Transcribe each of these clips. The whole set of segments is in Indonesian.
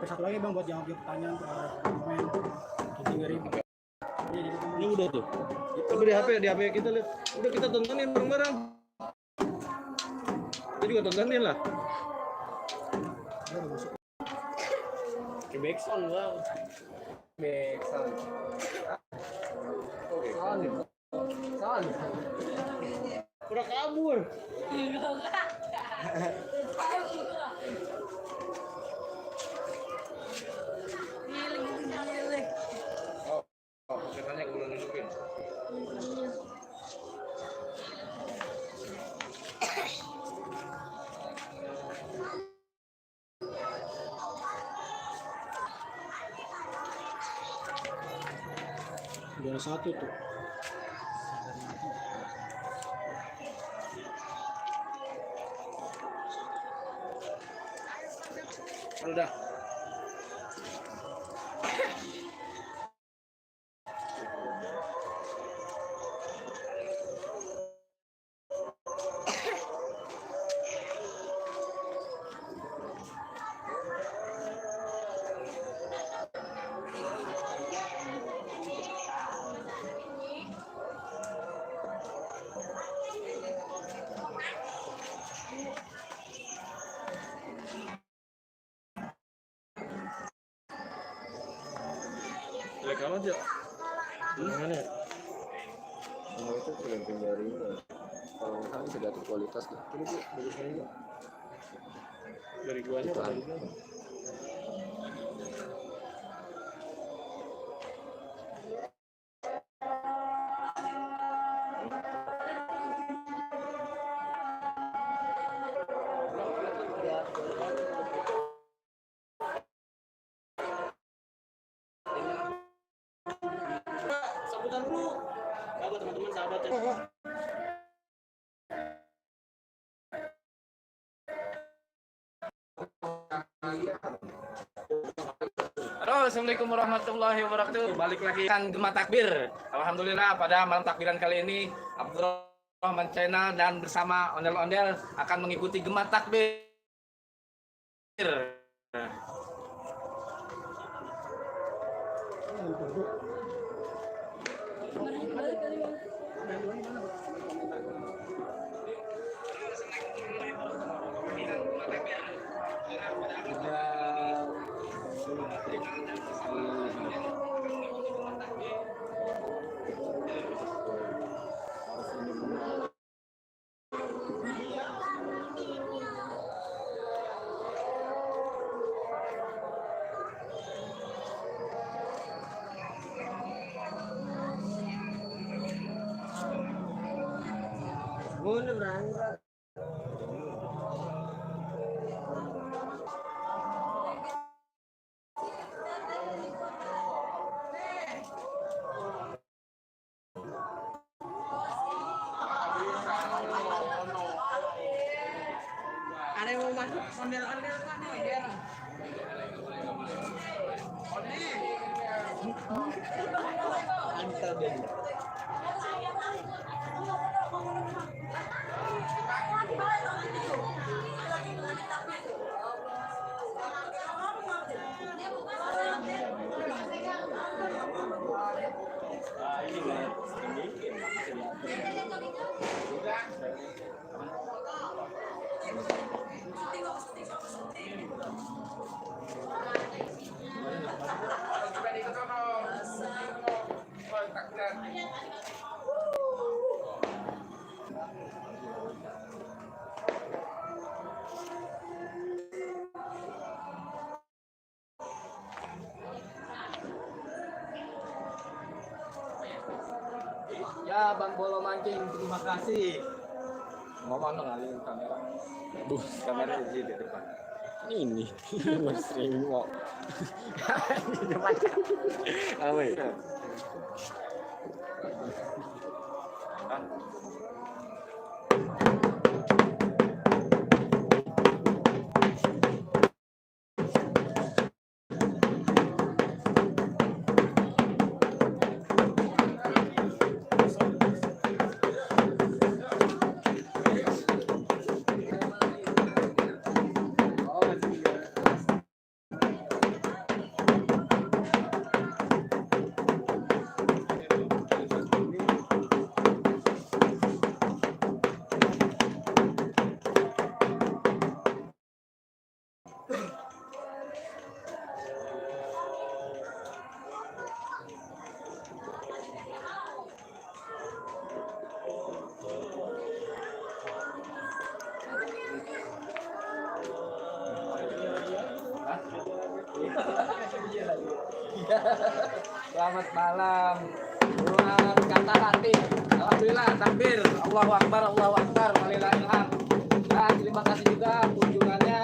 satu lagi bang buat jawab pertanyaan komen 3.000. Ini udah tuh. Coba di HP kita lihat. Udah kita tontonin bareng-bareng. Kita juga tontonin lah. Ke backsound bang. Backsound. Sound. Udah kabur. Oh, katanya gue udah nunjukin. Udah satu tuh. Udah. Jelek amat ya? Gimana ya? Semua itu tergantung dari kalau misalnya bisa diatur kualitas lah. Ini tuh dari saya juga. Dari guanya apa dari gua? Sambutan dulu. Sahabat teman-teman sahabat ya. Halo, assalamualaikum warahmatullahi wabarakatuh. Balik lagi kan Gema Takbir. Alhamdulillah pada malam takbiran kali ini Abdurrahman Channel dan bersama ondel-ondel akan mengikuti Gema Takbir. Boleh berangkat. Ada yang mau masuk ondel-ondel kan nih dia. Antar dia. Ya Bang Bolo Mancing, terima kasih. Ngomong ngalihin kamera. Kamera di depan. Ini Mas Rimo. Apa ya? Selamat malam. Buat kata hati. Alhamdulillah takbir. Allahu Akbar, Allahu Akbar. Walillahilham. Dan terima kasih juga kunjungannya.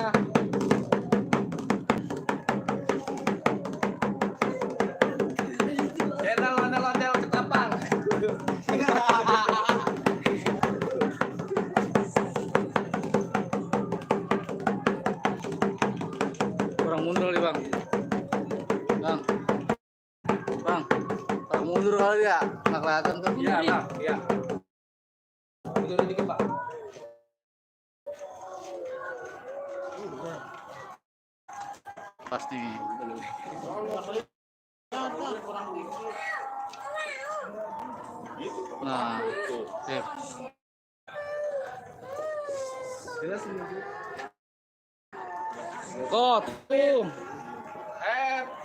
Channel ondel-ondel Ketapang. Kurang mundur nih bang. Bang, Bang mundur kali ya, nggak kelihatan kan? Iya bang, iya. Mundur dikit pak. Pasti. Nah, sip. Kot.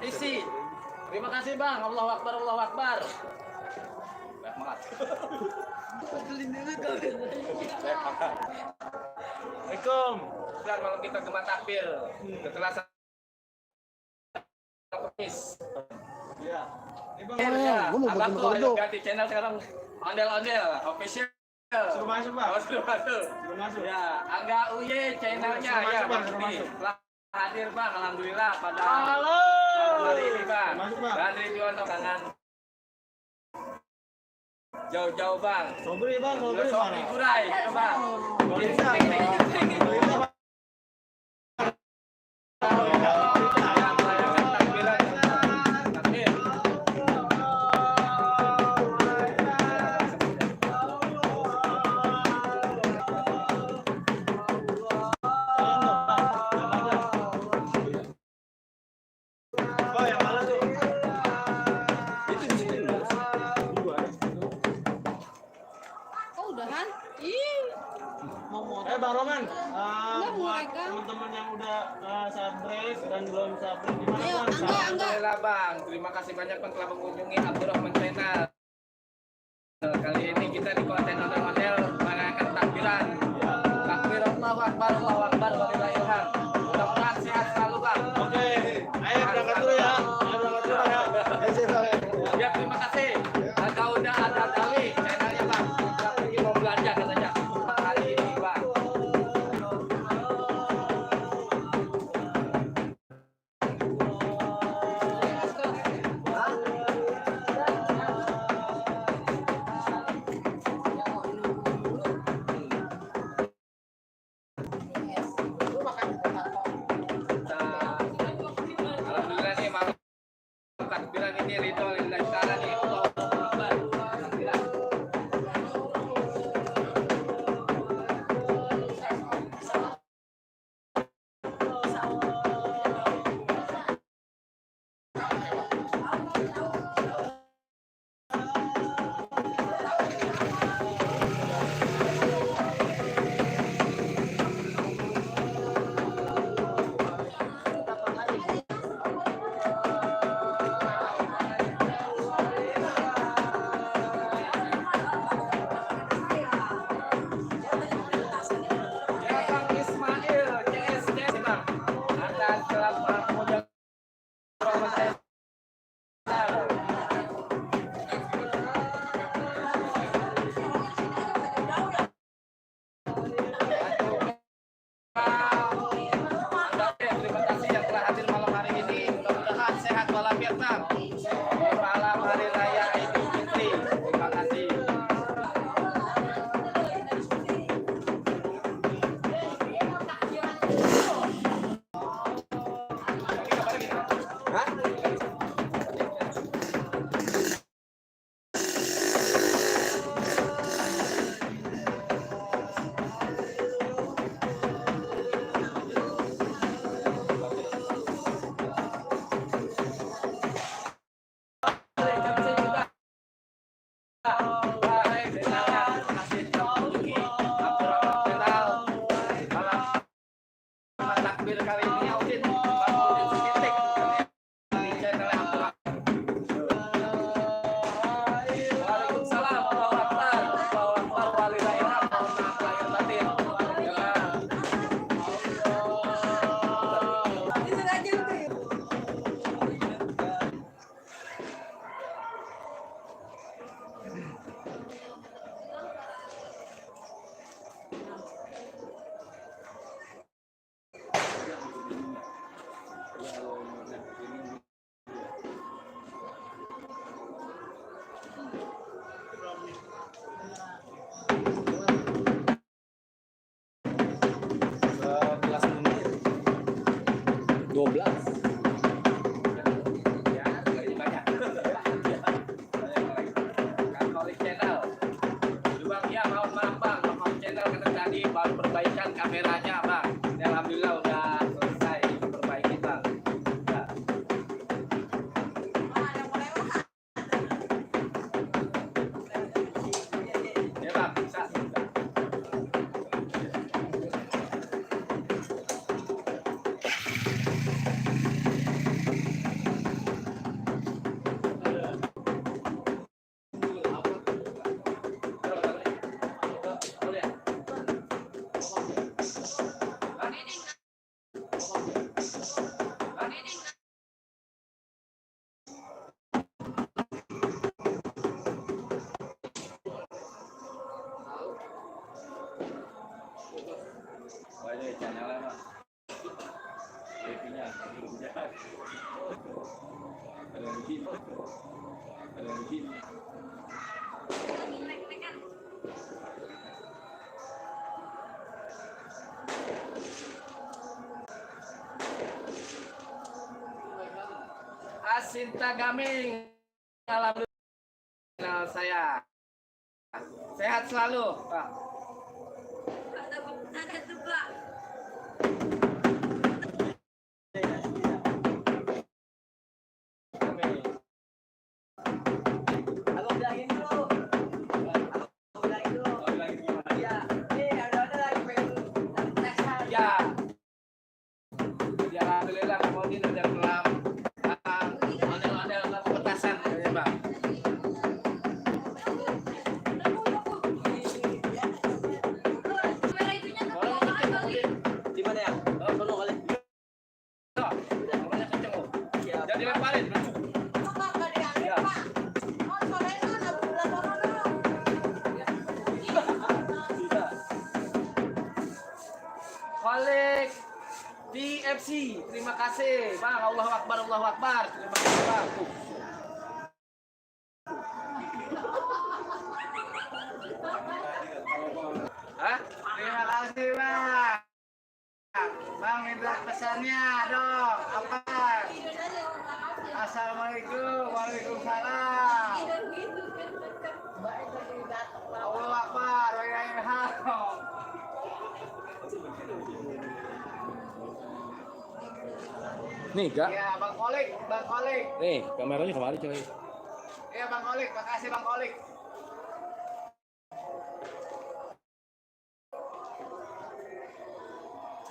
Isi. Terima kasih bang. Allahu Akbar, Allahu Akbar. Assalamualaikum. Dan malam kita gema takbir. Setelah ya, abang ganti channel sekarang ondel-ondel official. Suruh masuk, Pak. Oh, suruh masuk. Suruh masuk. Ya, Angga Uye channelnya Suruh ya, masuk, Bang, suruh masuk. Telah hadir bang, alhamdulillah pada Halo. hari ini bang. Masuk, Bang. Dan Ridwan kangen jauh-jauh bang. Sobri, Bang. Sobri, Sobri mana? Kurai, itu bang. Oh, yang mana tuh? Oh, udahan? Ih. Mau motor. Bang Roman, Enggak, buat mereka. teman-teman yang udah subscribe dan belum subscribe gimana Ayo, Bang? Angga. Alhamdulillah bang, terima kasih banyak bang telah mengunjungi Abdurrahman Channel. Kali ini kita di konten ondel-ondel mengangkat takbiran. Takbir Allahu Akbar, Allahu Akbar, walillahilham. Mudah-mudahan sehat selalu bang. Oke, ayo berangkat dulu ya. Ayo berangkat dulu ya. Ya terima kasih. Ada udah ada Dali channelnya bang. Kita pergi mau belanja katanya hari ini bang. Sebelas menit. 12. Ya, dari banyak. Katolik channel. Bang, ya mohon maaf bang, Katolik channel karena tadi baru perbaikan kameranya bang. Ya, alhamdulillah udah selesai diperbaiki bang. Ya. Ya bang, bisa. Oh, ini channelnya bang. TV-nya ada yang di sini. Ada yang di sini. Asinta Gaming, alhamdulillah saya sehat selalu Pak. Ada tuh Pak. Gaming. Abang bilangin dulu. Abang bilangin dulu. Oh, lagi gimana? Iya. Ada lagi pengen tesan. Ya, ya alhamdulillah kemudian udah kelam model-model petasan ya Pak. Kamera itunya tuh. Kalau kenceng kemudian, Di mana ya? Oh, perlu kali. oh, namanya kenceng loh. Jangan dilemparin. Pak, nggak diambil, Pak. Oh, suaranya mana? Belah orang dulu. Balik DFC, terima kasih Bang. Allahu Akbar, Allahu Akbar. Terima kasih Bang. Hah? Terima kasih Bang. Bang minta pesannya dong. Apa? Assalamualaikum, waalaikumsalam. Allahu Akbar, wa ilaihi haram. Nih, Kak. Ya, Bang Kolik, Bang Kolik. Nih, kameranya kemari, coy. Iya, Bang Kolik, makasih Bang Kolik.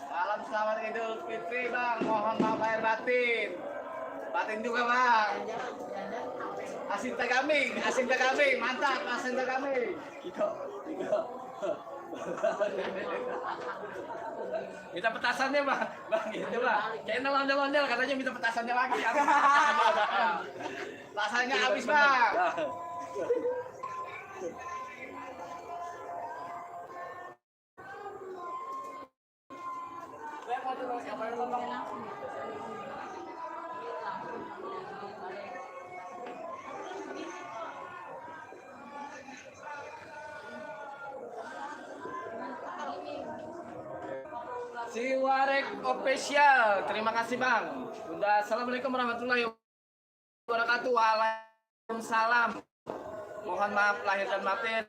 Salam selamat Idul Fitri, Bang. Mohon maaf lahir batin. Batin juga, Bang. Asinta kambing, mantap, asinta kambing. Minta petasannya Bang, Bang gitu Bang. Channel ondel-ondel katanya minta petasannya lagi. Petasannya habis Bang. Si Warek Official, terima kasih Bang. Udah, assalamualaikum warahmatullahi wabarakatuh. Waalaikumsalam. Mohon maaf lahir dan batin.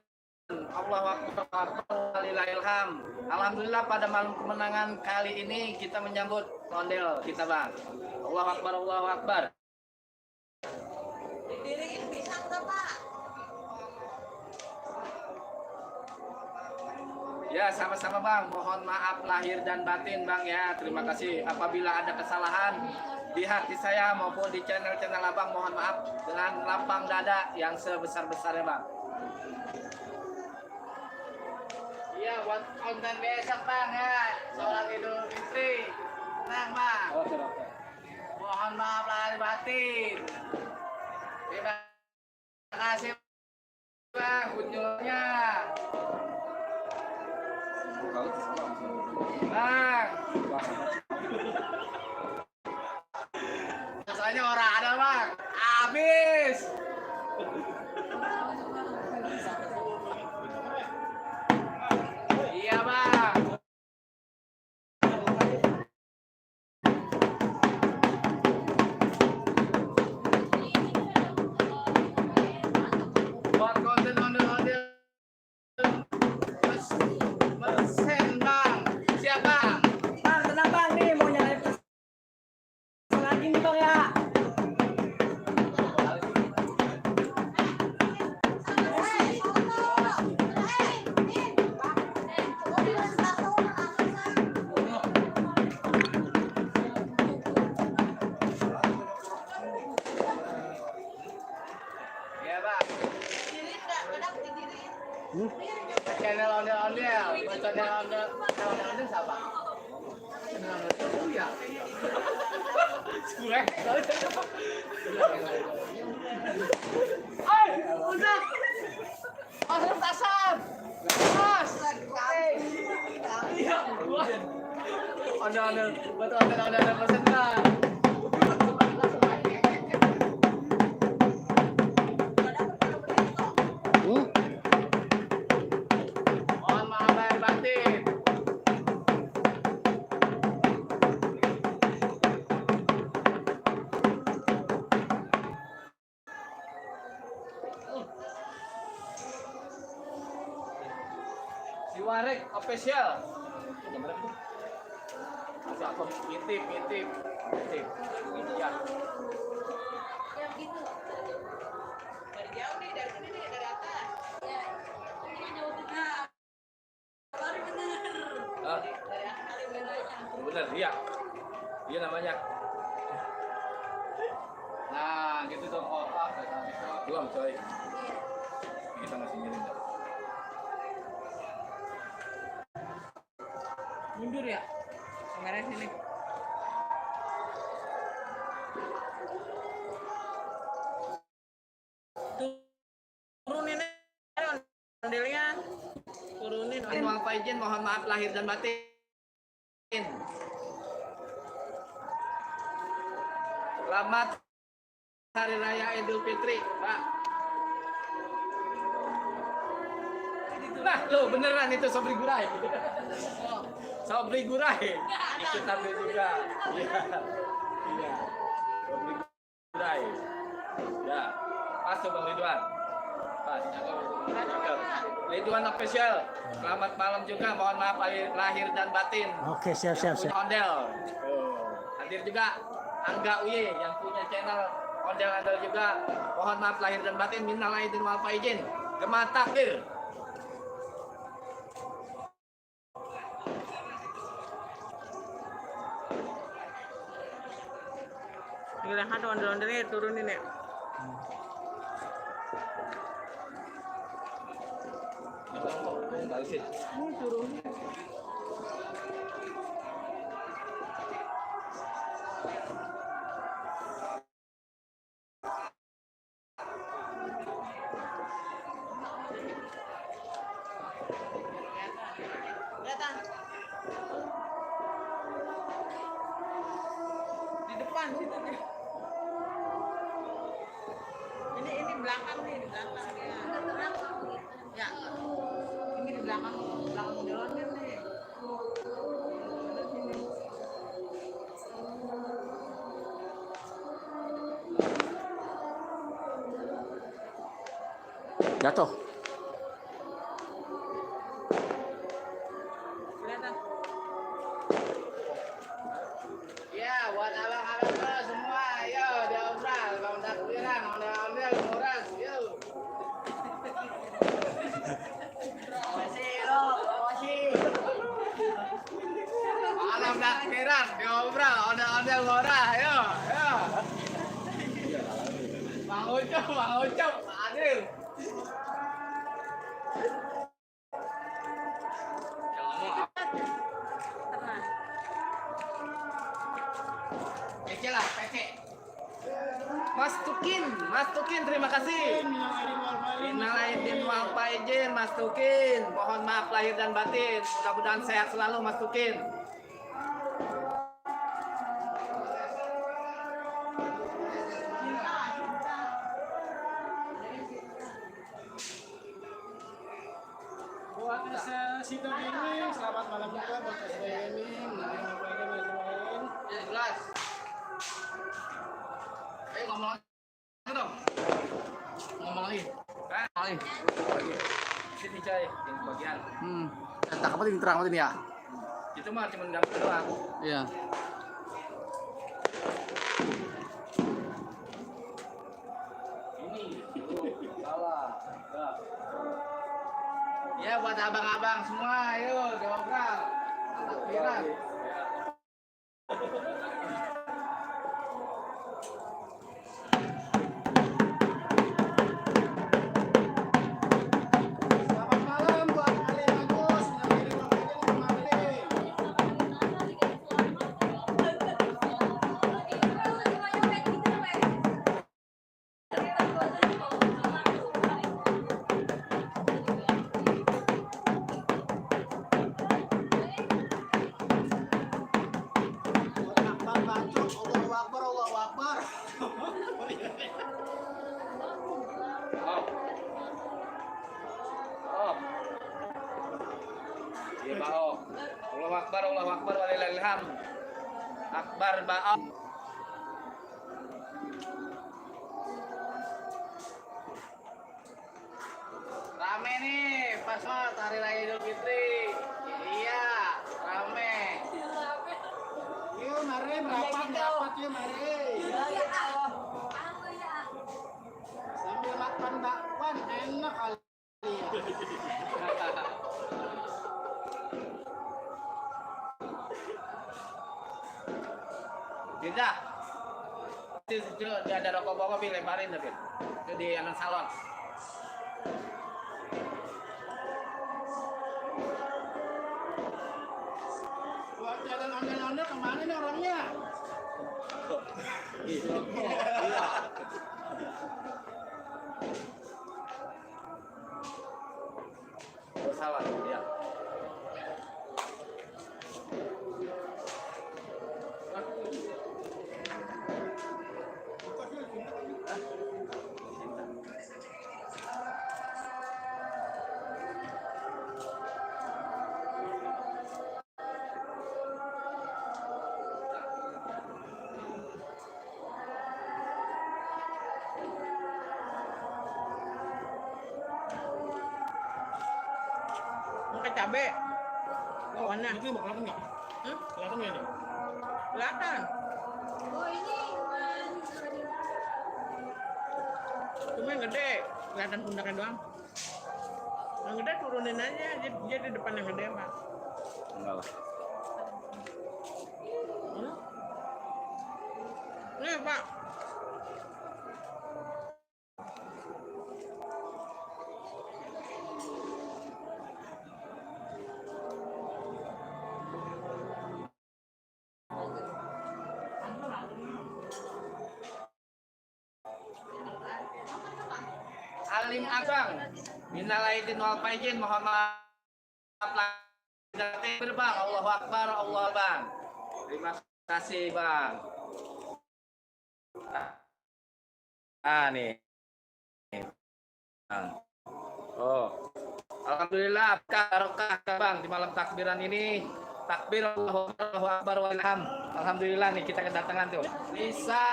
Allahu Akbar, walillahilham. Alhamdulillah pada malam kemenangan kali ini kita menyambut ondel kita Bang. Allahu Akbar, Allahu Akbar. Didiriin pisang tuh, Pak. Ya, sama-sama Bang. Mohon maaf lahir dan batin Bang ya. Terima kasih. Apabila ada kesalahan di hati saya maupun di channel-channel Abang, mohon maaf dengan lapang dada yang sebesar-besarnya Bang. Iya, buat konten besok Bang ya. Sholat Idul Fitri. Tenang Bang. Mohon maaf lahir batin. Terima kasih Bang kunjungnya. Bang. Habis. Iya, Bang. Buat konten ondel-ondel persen, Bang. Siap, Bang. Bang, tenang bang nih, mau nyalain lagi nih bang ya. Iya, Bang. Channel ondel-ondel. Channel ondel siapa? Channel ondel. Iya. Gue. Ay, udah. Masuk tasan. Mas. Iya, gua. Ondel-ondel. Betul ondel-ondel pesen, Bang. Mohon maaf lahir batin. Si Warek official. Masih aku ngintip. Ya. Dari jauh nih, dari sini nih, dari atas. Ah, bener, iya. Iya namanya. Nah, gitu dong. Oh, belum coy. Kita masih miring. Mundur ya? Kamera sini. Turunin aja ondelnya. Turunin. Mohon maaf izin, mohon maaf lahir dan batin. Selamat Hari Raya Idul Fitri, Pak. Nah, lo beneran itu Sobri Gurai. Sobri Gurai. Ikut tampil juga. Iya. Iya. Sobri Gurai. Ya. Masuk Bang Ridwan. Pas. Cakep. Ridwan official. Selamat malam juga. Mohon maaf lahir dan batin. Oke, siap. Ondel. Hadir juga Angga Uye yang punya channel ondel-ondel juga. Mohon maaf lahir dan batin. Minal aidin wal faizin. Gema takbir. Giliran ondel-ondelnya turunin ya. Turunin. Kelihatan. Di depan situ nih. Ini belakang nih, di belakang dia. Ya. Ini di belakang ondel-ondel nih. Ada sini. Jatuh. Kelihatan. Ya, buat abang-abang semua, yo diobral, bang takbiran, ondel-ondel, nguras, yo. Malam takbiran, diobral, ondel-ondel, nguras, yo. Bang Ucup, hadir. Tenang. Pece lah, pece. Mas Tukin, terima kasih. Minal aidin wal faizin, Mas Tukin. Mohon maaf lahir dan batin. Mudah-mudahan sehat selalu, Mas Tukin. Sidang ini, selamat malam juga buat SD Gaming. Mungkin apa yang lain. Ya, jelas. Ayo ngomong lagi dong. Ngomong lagi. Lagi. Sini coy, yang bagian. Tak apa terang ini ya. Itu mah cuma dapet doang. Iya. Ini. Salah. Ya buat abang-abang semua, ayo diobral. Takbiran. Selamat malam buat Ali Agus yang kirim makanan kemari. Akbar Bacok, Allahu Akbar, Allahu Akbar. Oh. Oh. Iya, Ba'ok. Allahu Akbar, walillahilham. Akbar, Ba'ok. Rame nih, pas banget hari raya Idul Fitri. Iya, rame. Yuk mari merapat yuk mari. Sambil makan bakwan enak kali ya. Bisa. Itu dia ada rokok bawa lebarin tapi. Itu di anak salon. Buat jalan ondel-ondel kemana nih orangnya? Salon, ya. Pakai cabe. Warna. Itu mau kelihatan nggak? Kelihatan nggak nih? Kelihatan. Cuma yang gede, kelihatan pundaknya doang. Yang gede turunin aja, dia di depan yang gede, Pak. Enggak lah. Nih, Pak. Alim Abang, minal aidin wal faizin, mohon maaf lahir bang, Allahu Akbar, Allah bang. Terima kasih bang. Nih. Oh, alhamdulillah barokah bang di malam takbiran ini. Takbir Allahu Akbar walilham. Alhamdulillah nih kita kedatangan tuh. Bisa.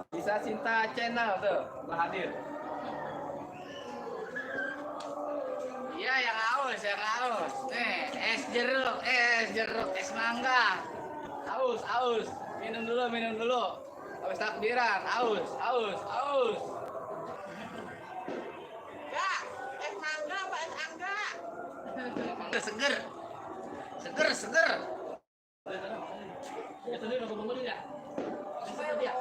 Bisa Cinta Channel tuh telah hadir. Iya yang haus, yang haus. Nih, es jeruk, es mangga. Haus. Minum dulu. Habis takbiran, haus. Ya, es mangga apa es angga? Seger. Itu dia ngomong dulu ya. Dia.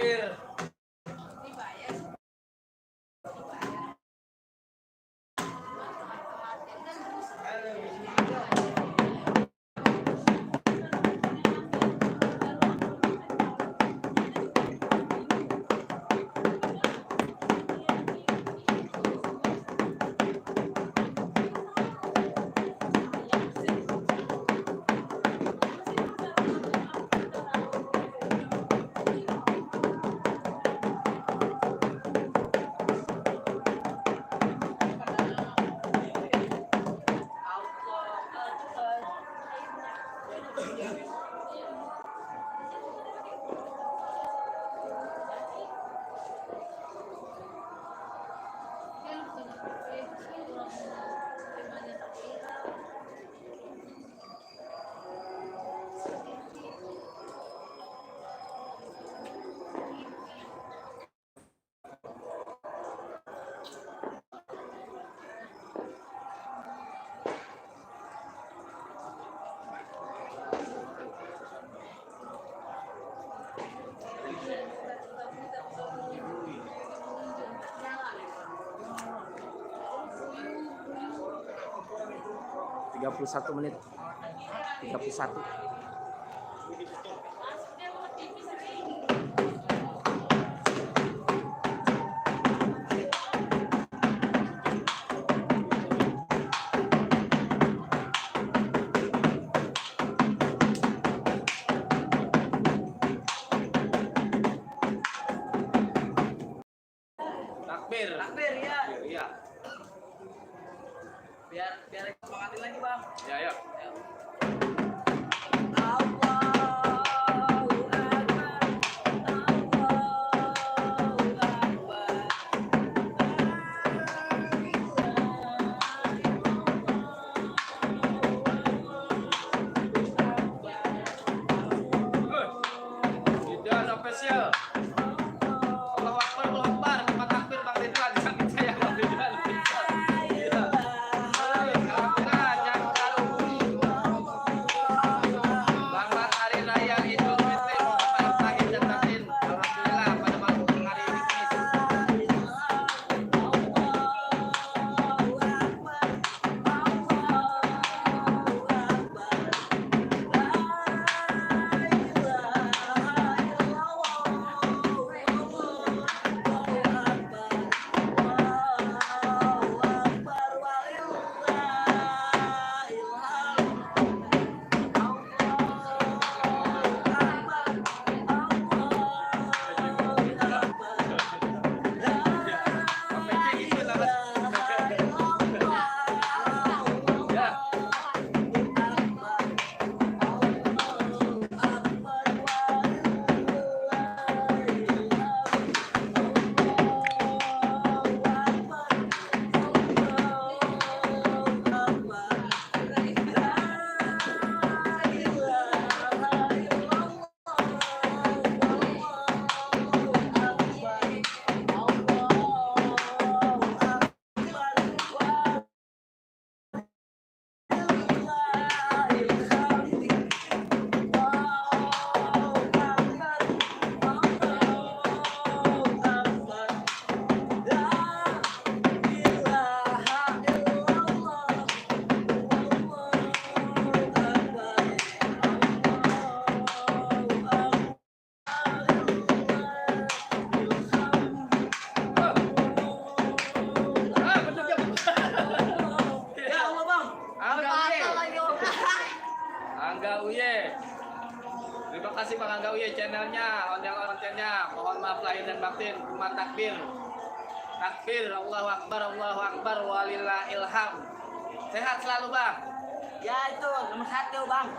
takbir. Tiga puluh satu menit. 31. Takbir. Takbir ya. Iya. Biar semangatin lagi bang. Ya, ya. Allahu Akbar. Allahu Akbar. Tidak spesial. Allahu Akbar, Allahu Akbar. Cuma takbir Bang Ridwan. Jangan saya Bang Ridwan. Iya. Alhamdulillah, jangan terlalu. Selamat Hari Raya Idul Fitri. Mohon lahir dan batin. Alhamdulillah pada malam hari ini. Sampai gitu lah. Ya. Ah, betul ya. Ya Allah bang. Angga Uye. Terima kasih Bang Angga Uye channelnya, ondel-ondelnya. Mohon maaf lahir dan batin. Cuma takbir. Takbir, Allahu Akbar, walillahil hamd. Sehat selalu Bang. Ya itu nomor 1 bang.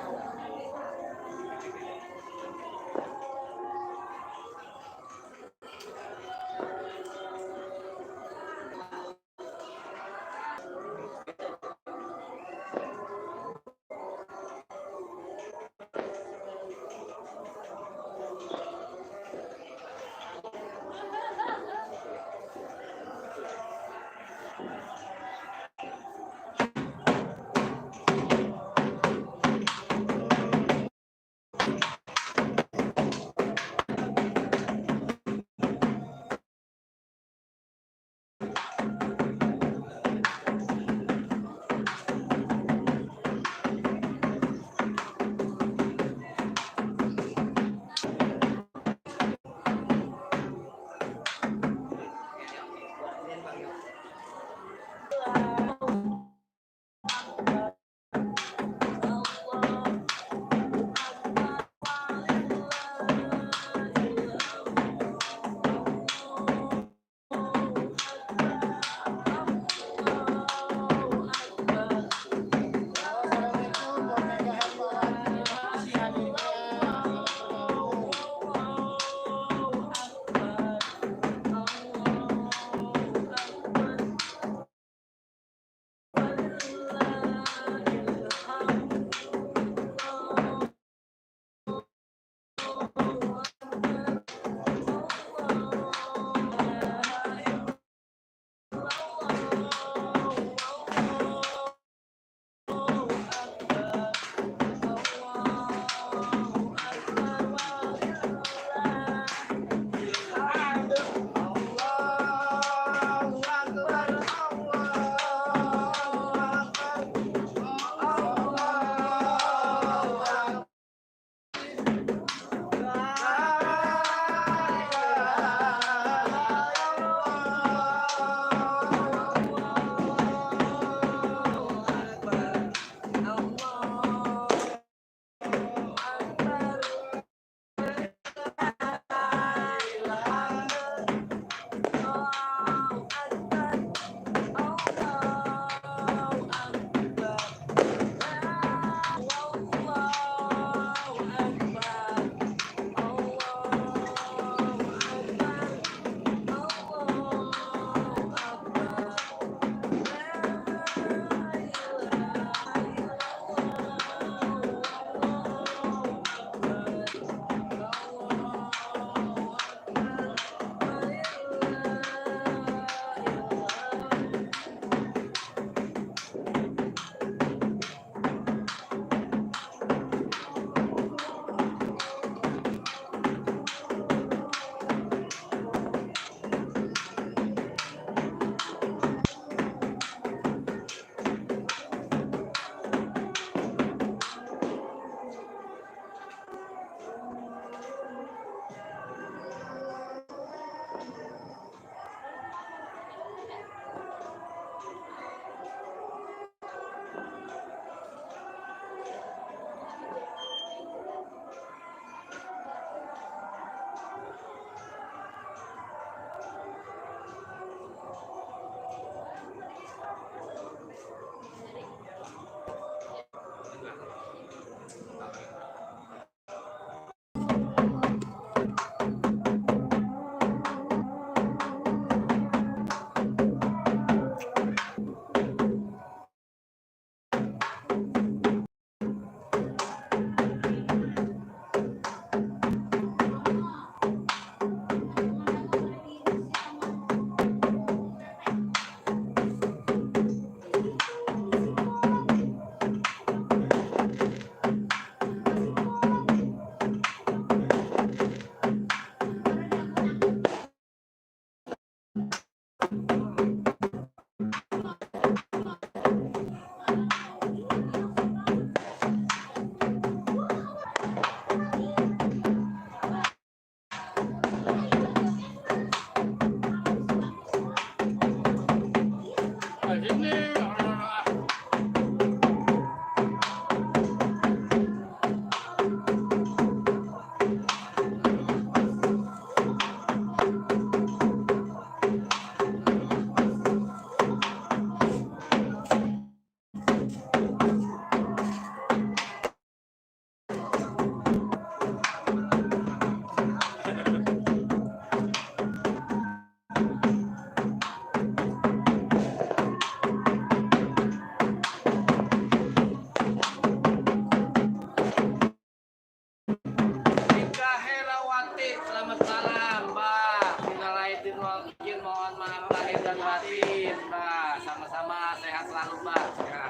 lupa. Ya.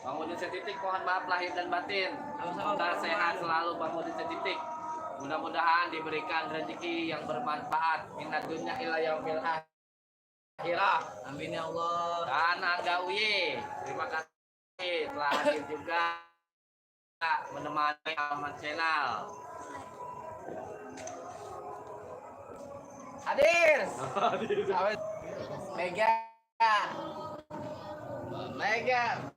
Bang Udin Setitik, mohon maaf lahir dan batin. Semoga sehat selalu Bang Udin Setitik. Mudah-mudahan diberikan rezeki yang bermanfaat. Minat dunia ila yaumil akhirah. Amin ya Allah. Dan Angga Uye, terima kasih telah hadir juga menemani Ahmad Channel. Hadir. Mega. Mega.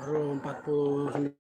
Baru 49.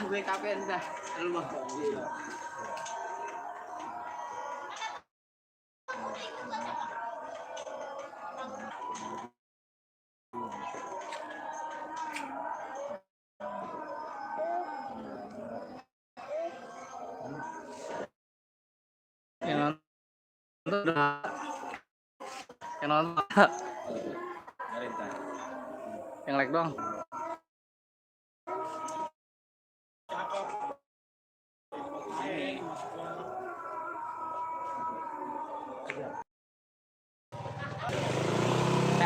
gue kapan dah. Lu mah. Yang nonton yang nonton yang like dong.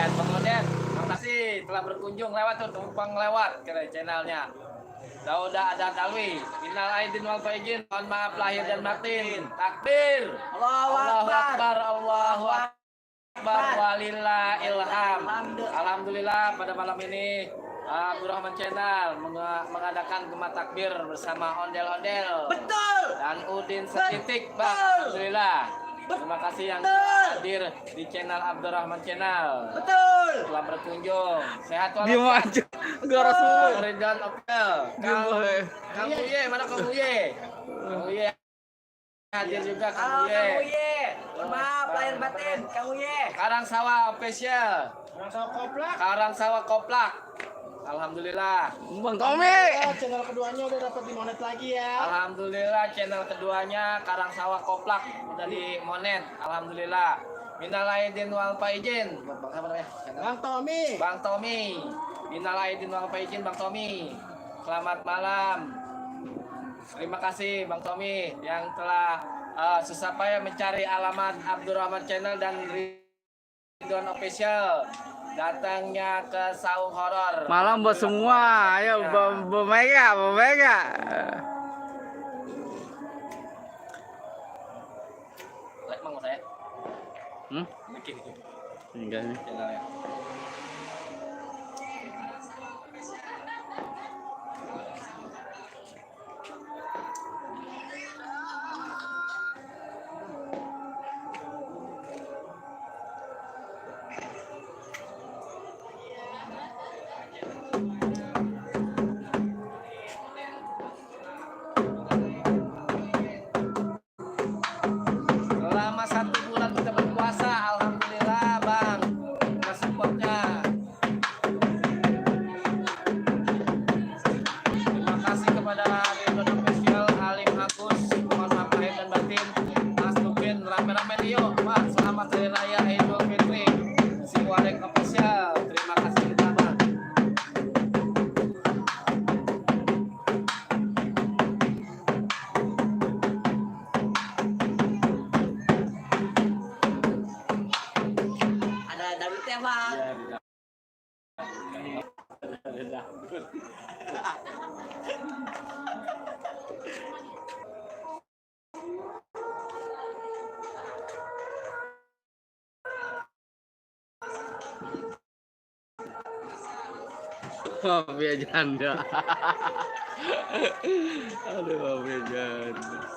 Bang Oden, terima kasih telah berkunjung lewat tuh tumpang lewat ke channelnya. Dauda Adan Alwi, Innal Aidin wal Faizin, mohon maaf lahir dan batin. Takbir. Allahu Akbar, Allahu Akbar, walillah ilham. Alhamdulillah pada malam ini Abdur Rahman Channel mengadakan Gema Takbir bersama ondel-ondel. Betul. Dan Udin Setitik, Bang. Alhamdulillah. Terima kasih yang hadir di channel Abdur Rahman Channel. Betul. Telah berkunjung. Sehat walafiat. Aja. Gara semua. Ridwan Opel. Kang Uye, mana Kang Uye? Kang Uye hadir juga Kang Uye. Kang Uye. Maaf lahir batin Kang Uye. Karang Sawah official. Karang Sawah Koplak. Alhamdulillah. Bang Tommy. Channel keduanya udah dapat dimonet lagi ya. Alhamdulillah channel keduanya Karang Sawah Koplak udah dimonet. Alhamdulillah. Minal aidin wal faizin. Bang siapa namanya? Bang Tommy. Bang Tommy. Minal aidin wal faizin Bang Tommy. Selamat malam. Terima kasih Bang Tommy yang telah susah payah mencari alamat Abdur Rahman Channel dan Ridwan Official. Datangnya ke Saung Horor. Malam buat semua. Ayo Bu Mega, Bu Mega. Like mau saya? Bikin. Enggak nih. Channelnya. Selama 1 bulan kita berpuasa, alhamdulillah Bang, kita supportnya. Terima kasih kepada Ridwan Official, Halim Agus, mohon maaf lahir dan batin, Mas Nupin, rame-rame yuk, Pak. Selamat Hari Raya Idul Fitri, si Warek Official. Terima kasih kita Bang. Ada Davidnya bang. Mafia janda. Aduh, mafia janda.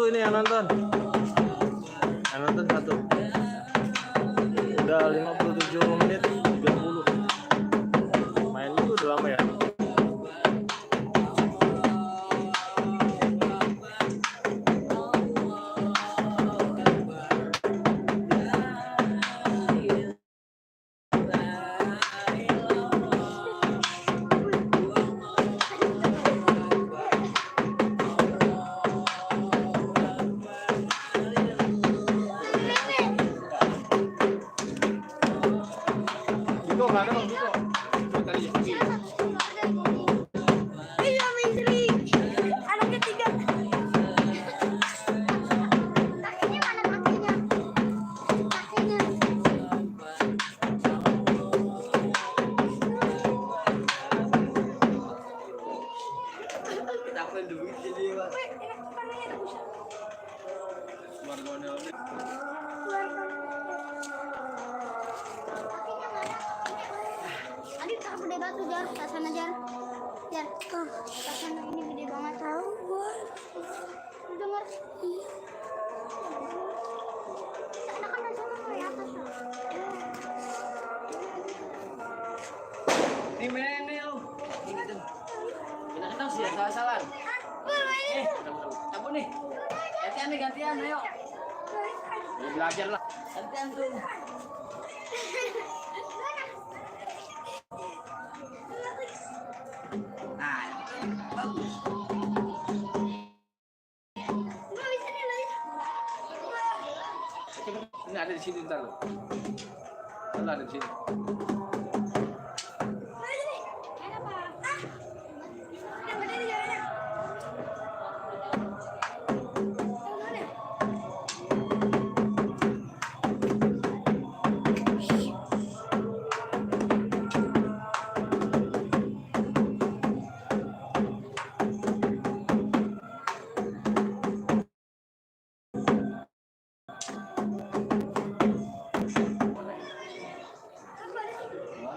ini yang nonton. Yang nonton 1. Udah 57 menit 30. Main dulu udah lama ya. Dito, mana bang dito? Tadi Iya, Menteri. Anak ketiga. Kakinya mana kakinya? Kakinya. Weh, enak panahnya ada busa. Adit, tak gede batu jar, tak sana jar. Jar, tak sana ini gede banget. Tahu gua. Dengar. Sana kan ada sana ya atas. Nih men nih lu. Kita ketemu sih salah-salah. Cabut nih. Gantian nih gantian ayo. Ya, belajar lah. Gantian tuh. Nah, bagus. Nggak bisa nih lagi. Ini ada di sini ntar lo. Ada di sini. Enak apa? Yang gede di jalannya.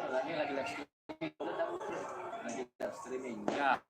Lagi live streaming. Lagi live streaming. Ya.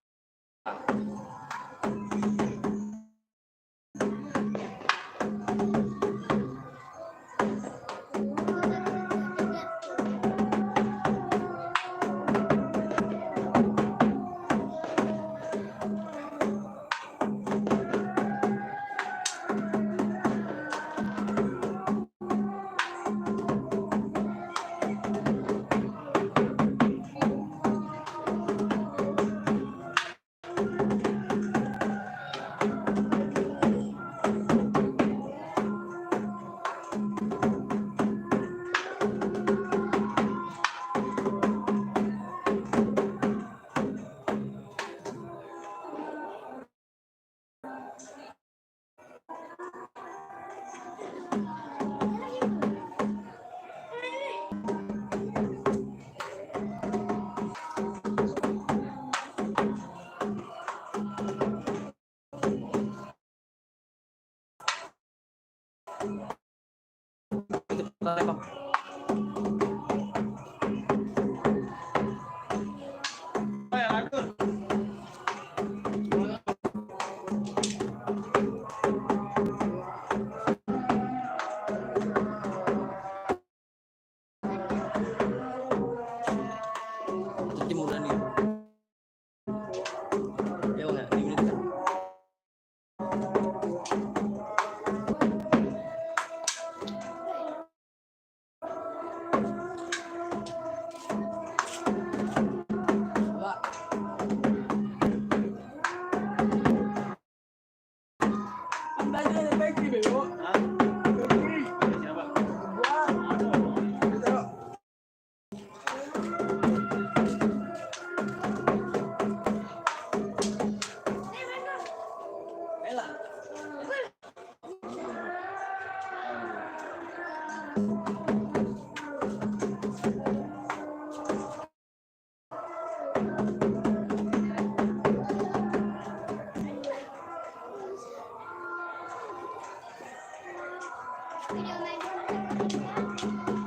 Video main.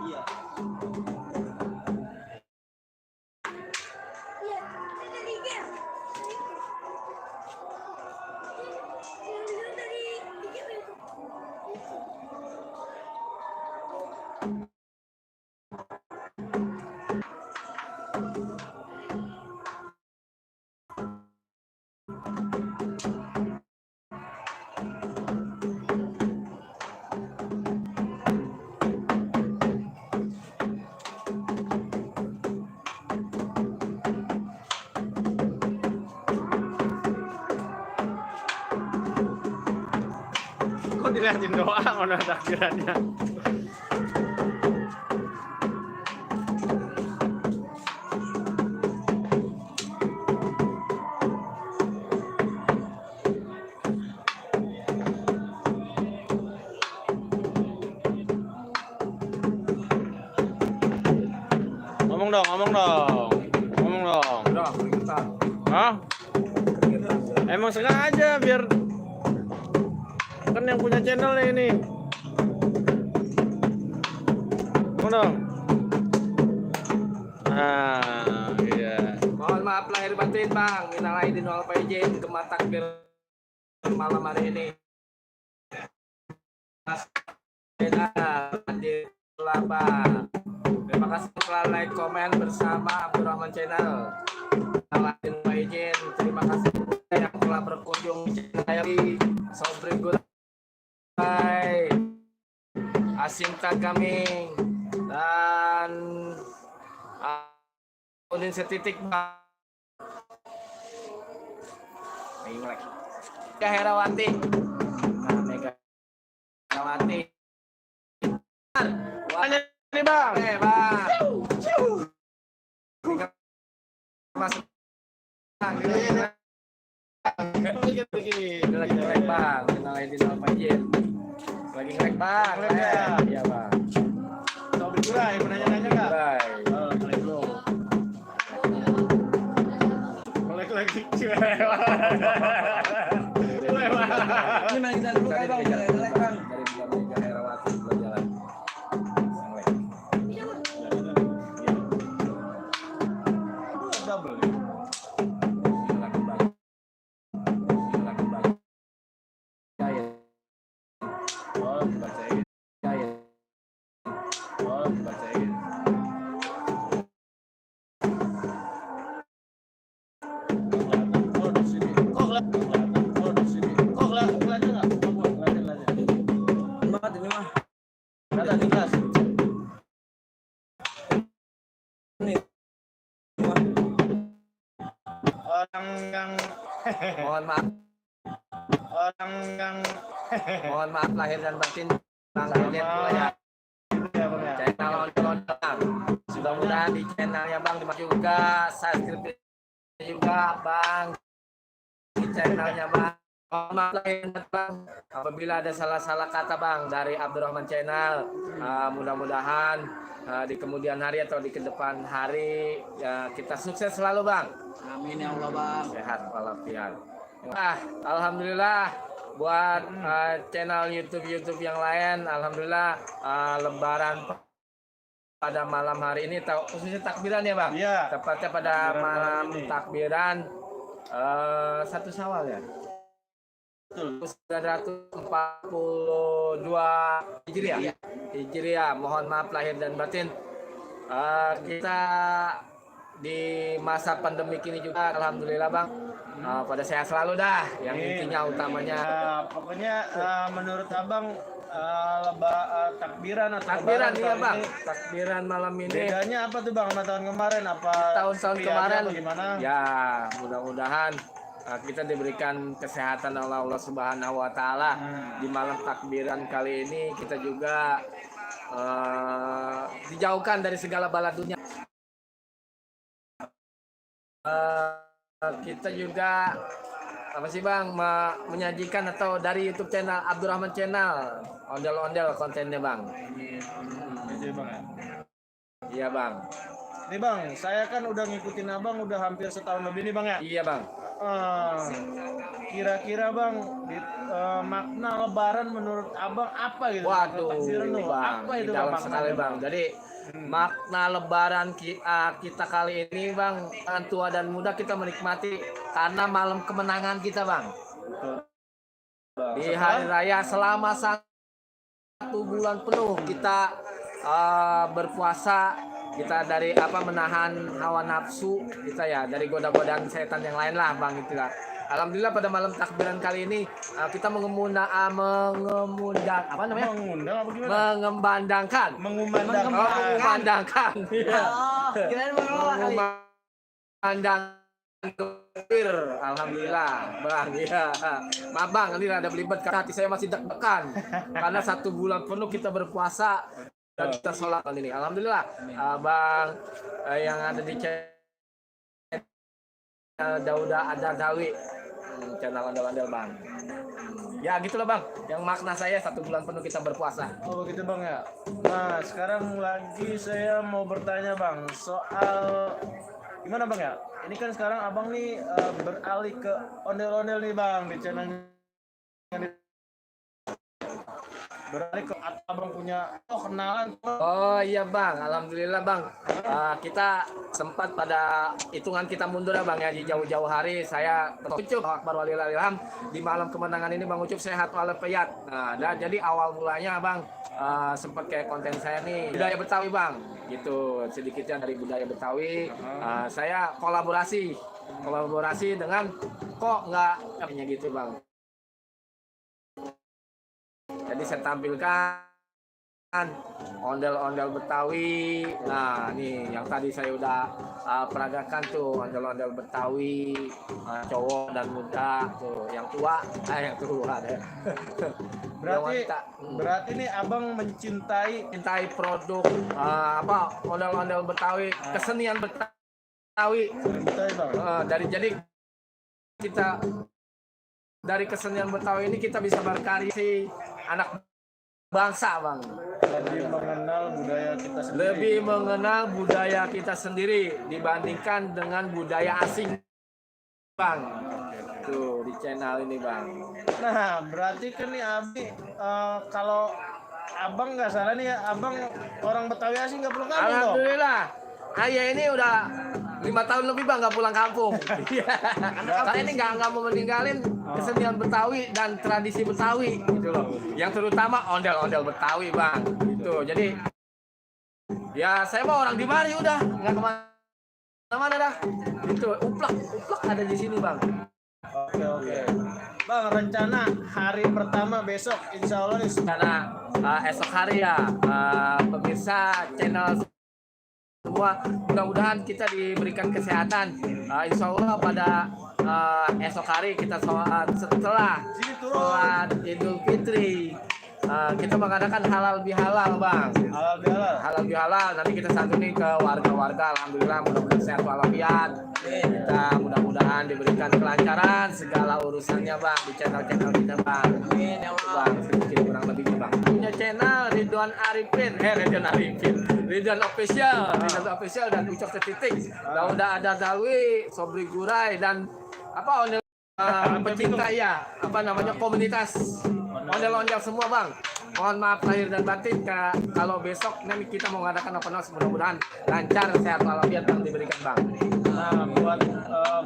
Iya. Iya, ada tiga. Yang dulu tadi Kok dilihatin doang orang takbirannya. Ngomong dong, ngomong dong. Ngomong dong. Udah, keringetan. Hah? Keringetan. Emang sengaja biar kan yang punya channel ini. Ngomong dong. Ah, iya. Mohon maaf lahir batin bang, minal aidin wal faizin, gemar takbir malam hari ini. Mas hadir Bang. Terima kasih telah like, komen bersama Abdurrahman Channel. Minal aidin wal faizin, terima kasih yang telah berkunjung di channel saya di Sobri Gulai, Asinta Gaming dan Udin setitik bang. Imlek. Mega Herawati. Nah, Mega Herawati. Wah, Ini bang. bang. Masuk. Bang, lagi nge-like bang. Kenal ID nama Jin. Lagi nge-like bang. Nge-like ya? Iya bang. Sobri Gulai, mau nanya-nanya nggak? Bye. Oh, nge-like belum. Nge-like lagi. Ini main kita dulu kan bang, jelek bang. Dari bulan Mega Herawati berjalan. Nge-like. Double. Lagi banyak. Lagi banyak. Jaya. Oh, bacain. Jaya. Oh, bacain. Oh, di sini. Kok kelihatan? Oh, di sini. Kok kelihatan nggak? Oh, kelihatan. Banget ini mah. Kelihatan di kelas. Ini. Orang yang Mohon maaf. Mohon maaf lahir dan batin. Bang Deden ya. ya, Bang, ya. Channel Bang. Mudah-mudahan di channelnya Bang dimakan juga, subscribe juga Bang. Di channelnya Bang. Mohon maaf lahir dan batin Bang. Apabila ada salah-salah kata Bang dari Abdurrahman Channel, mudah-mudahan di kemudian hari atau di kedepan hari kita sukses selalu Bang. Amin ya Allah bang. Sehat walafiat. Alhamdulillah buat channel YouTube yang lain, alhamdulillah Lebaran pada malam hari ini, khususnya takbiran ya Bang. Iya. Tepatnya pada Takbiran malam malam ini. takbiran 1 Syawal ya. Betul. 1942 Hijriah. Hijriah. Mohon maaf lahir dan batin. Kita di masa pandemi ini juga alhamdulillah Bang pada sehat selalu dah, yang intinya utamanya Pokoknya menurut abang takbiran atau takbiran lebaran iya tahun Bang, ini, takbiran malam ini bedanya apa tuh bang sama tahun kemarin? Apa tahun-tahun sepi aja kemarin atau gimana? ya mudah-mudahan kita diberikan kesehatan oleh Allah Subhanahu wa taala. Di malam takbiran kali ini kita juga dijauhkan dari segala bala dunia. Kita juga apa sih Bang menyajikan atau dari YouTube channel Abdurrahman Channel ondel-ondel kontennya Bang. Gitu ya, bang ya? Iya Bang. Nih bang, saya kan udah ngikutin abang udah hampir setahun lebih nih bang ya. Iya Bang. Kira-kira bang makna lebaran menurut abang apa gitu? Waduh Takbiran tuh, Bang, apa itu dalam maknanya, sekali Bang. Jadi makna lebaran kita kali ini Bang, tua dan muda kita menikmati karena malam kemenangan kita Bang. Di hari raya selama 1 bulan penuh kita berpuasa, kita dari menahan hawa nafsu kita ya, dari goda-godaan setan yang lain lah Bang, itulah. Alhamdulillah pada malam takbiran kali ini kita mengundang apa namanya? Mengundang apa gimana? Mengembandangkan. Mengumandangkan. Mengumandangkan. Iya. Oh, kirain mengelola kali. Mengumandangkan gembir, alhamdulillah, bang. Iya, maaf bang, ini ada belibet karena hati saya masih deg-degan karena 1 bulan penuh kita berpuasa dan kita sholat ini. Alhamdulillah, bang yang ada di channel Dauda Adadawi, channel ondel-ondel bang. Ya gitulah bang, yang makna saya 1 bulan penuh kita berpuasa. Oh begitu bang ya. Nah sekarang lagi saya mau bertanya bang soal gimana bang ya. Ini kan sekarang abang nih beralih ke ondel-ondel nih bang di channel. Beralih ke atau abang punya kenalan. Oh iya bang, alhamdulillah bang. Kita sempat pada hitungan kita mundur ya bang ya, di jauh-jauh hari saya Ucup Akbar Walilal di malam kemenangan ini bang Ucup sehat walafiat. Nah dan jadi awal mulanya bang sempat kayak konten saya nih budaya Betawi bang, gitu sedikitnya dari budaya Betawi. Saya kolaborasi dengan kok nggak namanya gitu bang. Jadi saya tampilkan ondel-ondel Betawi. Nah, nih yang tadi saya udah peragakan tuh ondel-ondel Betawi, cowok dan muda tuh, yang tua deh. Berarti nih abang mencintai produk ondel-ondel Betawi, kesenian Betawi. Jadi kita dari kesenian Betawi ini kita bisa berkarya si anak bangsa bang. Lebih mengenal budaya kita sendiri dibandingkan dengan budaya asing bang. Tuh di channel ini bang. Nah berarti kan nih Abi kalau abang nggak salah nih ya, abang orang Betawi asing nggak pulang kampung dong? Alhamdulillah. Ayah ini udah 5 tahun lebih bang nggak pulang kampung. Saya ini nggak mau meninggalin kesenian Betawi dan tradisi Betawi gitu loh. Yang terutama ondel-ondel Betawi bang. Gitu. Jadi ya saya mau orang di mari udah nggak kemana-mana dah. Gitu. Uplak ada di sini bang. Oke. Bang rencana hari pertama besok insya Allah nih. Karena esok hari ya pemirsa channel semua mudah-mudahan kita diberikan kesehatan. Insya Allah pada esok hari kita setelah sholat Idul Fitri kita mengadakan halal bihalal bang. Halal bihalal nanti kita santuni ke warga-warga. Alhamdulillah mudah-mudahan sehat walafiat. Kita mudah-mudahan diberikan kelancaran segala urusannya bang di channel kita bang. Bang sedikit kurang lebih bang. Punya channel Ridwan Official dan Ucok Setitik. Dauda Adadawi, Sobri Gurai dan pecinta ya komunitas ondel-ondel semua bang. Mohon maaf lahir dan batin kalau besok nanti kita mau mengadakan open house, mudah-mudahan lancar sehat walafiat yang diberikan bang. Nah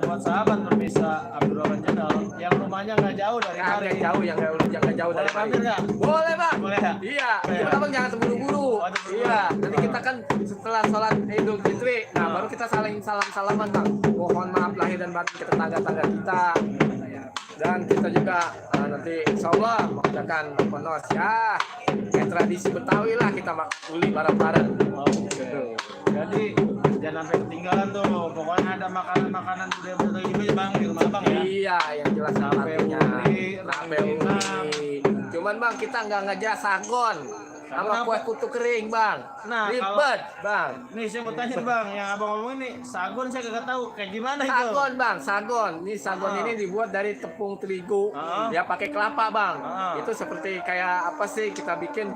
buat sahabat pemirsa Abdurrahman Channel yang rumahnya nggak jauh dari mari. Yang nggak jauh dari mari. Boleh bang. Boleh ya? Iya. Kita bang jangan terburu-buru. Iya. Nanti kita kan setelah sholat Idul Fitri, nah baru kita saling salaman bang. Mohon maaf lahir dan batin ke tetangga-tetangga kita. Dan kita juga nanti insya Allah mengadakan open house ya kayak tradisi Betawi lah, kita makan uli bareng-bareng. Jadi jangan sampai ketinggalan tuh, pokoknya ada makanan budaya Betawi juga ya bang di rumah bang ya. Iya yang jelas Rape-uli. Cuman bang kita nggak ngajak sagon sama kue putu kering bang. Nah, ribet bang. Nih saya mau tanya bang, yang abang ngomong ini sagon saya kagak tahu kayak gimana itu. Sagon bang, sagon. Sagon ini dibuat dari tepung terigu, ya pakai kelapa bang. Itu seperti kayak apa sih kita bikin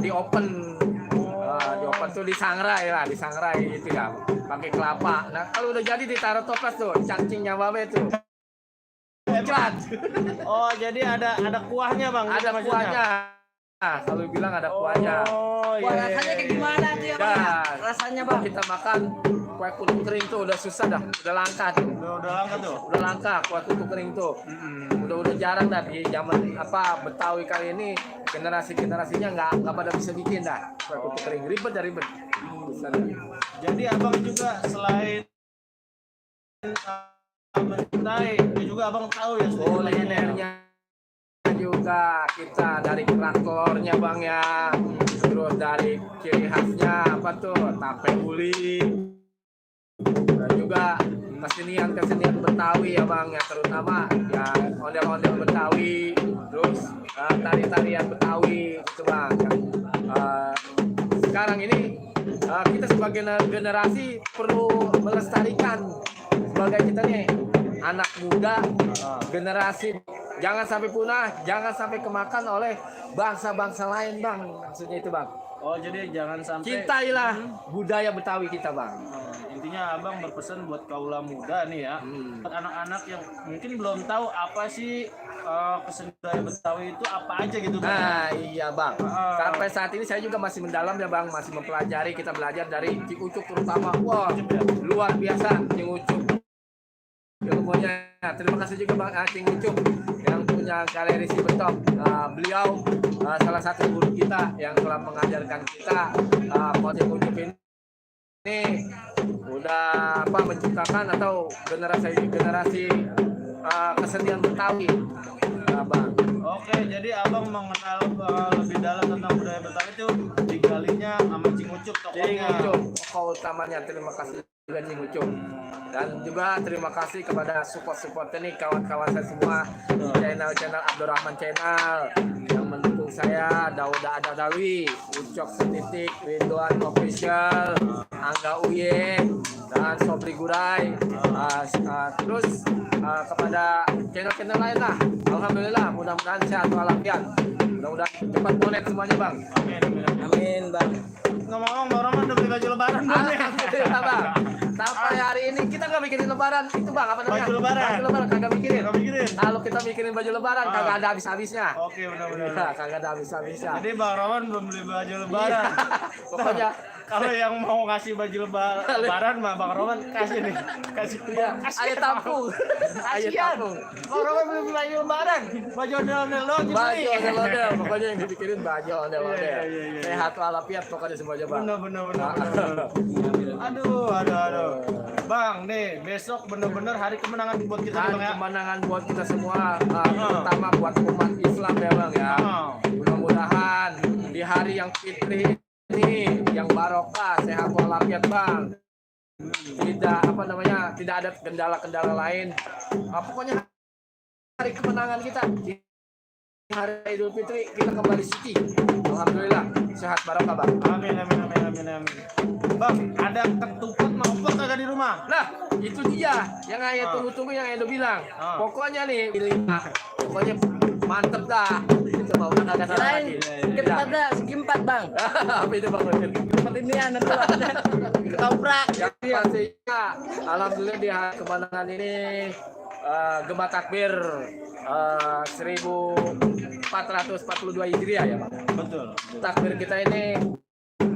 di open tuh disangrai itu ya, pakai kelapa. Nah kalau udah jadi ditaruh toples tuh, cacingnya babe tuh. Oh jadi ada kuahnya bang? Ada kuahnya. Nah, selalu bilang ada kuahnya. Rasanya kayak gimana tuh ya bang? Rasanya bang? Kita makan kue putu kering tuh udah susah dah, udah langka tuh. Udah langka kue putu kering tuh. Udah jarang dah di zaman Betawi kali ini, generasinya nggak pada bisa bikin dah kue putu kering, ribet. Jadi abang juga selain mencintai, juga abang tahu ya kulinernya juga kita dari kerak telurnya bang ya, terus dari ciri khasnya apa tuh tape uli, dan juga kesenian Betawi ya Bang, ya terutama ya ondel-ondel Betawi, terus tari-tarian Betawi itu Bang. Sekarang ini kita sebagai generasi perlu melestarikan sebagai kita nih anak muda generasi, jangan sampai punah, jangan sampai kemakan oleh bangsa-bangsa lain Bang, maksudnya itu Bang. Oh, jadi jangan sampai Cintailah budaya Betawi kita Bang. intinya abang berpesan buat kaula muda nih ya, buat anak-anak yang mungkin belum tahu apa sih kesenian budaya Betawi itu apa aja gitu kan. Nah iya Bang, sampai saat ini saya juga masih mendalam ya Bang, masih mempelajari, kita belajar dari Cing Ucup terutama. Wah luar biasa Cing Ucup ilmunya. Terima kasih juga Bang Cing Ucup yang punya galeri si Betok. Beliau salah satu guru kita yang telah mengajarkan kita. Cing Ucup ini udah menciptakan atau generasi kesenian Betawi Bang. Oke, jadi abang mengenal lebih dalam tentang budaya Betawi itu digalinya sama Cing Ucup Cing tokohnya. Ucup tokoh utamanya. Terima kasih juga Cing Ucup. Dan juga terima kasih kepada support nih kawan-kawan saya semua di channel Abdurrahman Channel yang mendukung saya, Dauda Adadawi, Ucok Setitik, Ridwan Official, Angga Uye, dan Sobri Gurai. Terus kepada channel-channel lain lah. Alhamdulillah, mudah-mudahan sehat walafiat. Mudah-mudahan cepat monet semuanya Bang. Amin Bang. Ngomong-ngomong, orang udah beli baju lebaran belum ya? Alhamdulillah Bang. Sampai hari ini kita nggak mikirin lebaran itu Bang, apa namanya? Baju lebaran. Baju lebaran kagak mikirin. Nggak mikirin? Kalau kita mikirin baju lebaran kagak ada habis-habisnya. Oke, benar-benar. Iya, kagak ada habis-habisnya. Jadi Bang Roman belum beli baju lebaran. Pokoknya Kalau yang mau ngasih baju lebaran mah Bang Roman kasih nih. Kasih. ayo tampung. Ayo tampung. Bang Roman beli baju lebaran. Baju ondel-ondel doang dibeli. Baju ondel-ondel, pokoknya yang dipikirin baju ondel-ondel. Iya. Sehat walafiat pokoknya semuanya Bang. Bener. Aduh. Bang, nih besok bener-bener hari kemenangan buat kita Hari Bang ya. kemenangan buat kita semua, terutama buat umat Islam ya Bang ya. Mudah-mudahan di hari yang fitri ini, yang barokah, sehat walafiat Bang. Tidak ada kendala-kendala lain. Pokoknya hari kemenangan kita di hari Idul Fitri kita kembali suci. Alhamdulillah, sehat barokah Bang. Amin. Bang, ada ketupat mau apa kagak di rumah? Nah, itu dia yang ayah tunggu-tunggu, yang Edo bilang. Pokoknya nih, pokoknya mantep dah. Itu mau udah kagak salah lagi. Kepada segi 4 Bang. Apa itu Bang? Tempat ini anak tua. Ketoprak. Yang pastinya, alhamdulillah di hari kemenangan ini Gema Takbir 1442 Hijriah ya Bang. Betul. Takbir kita ini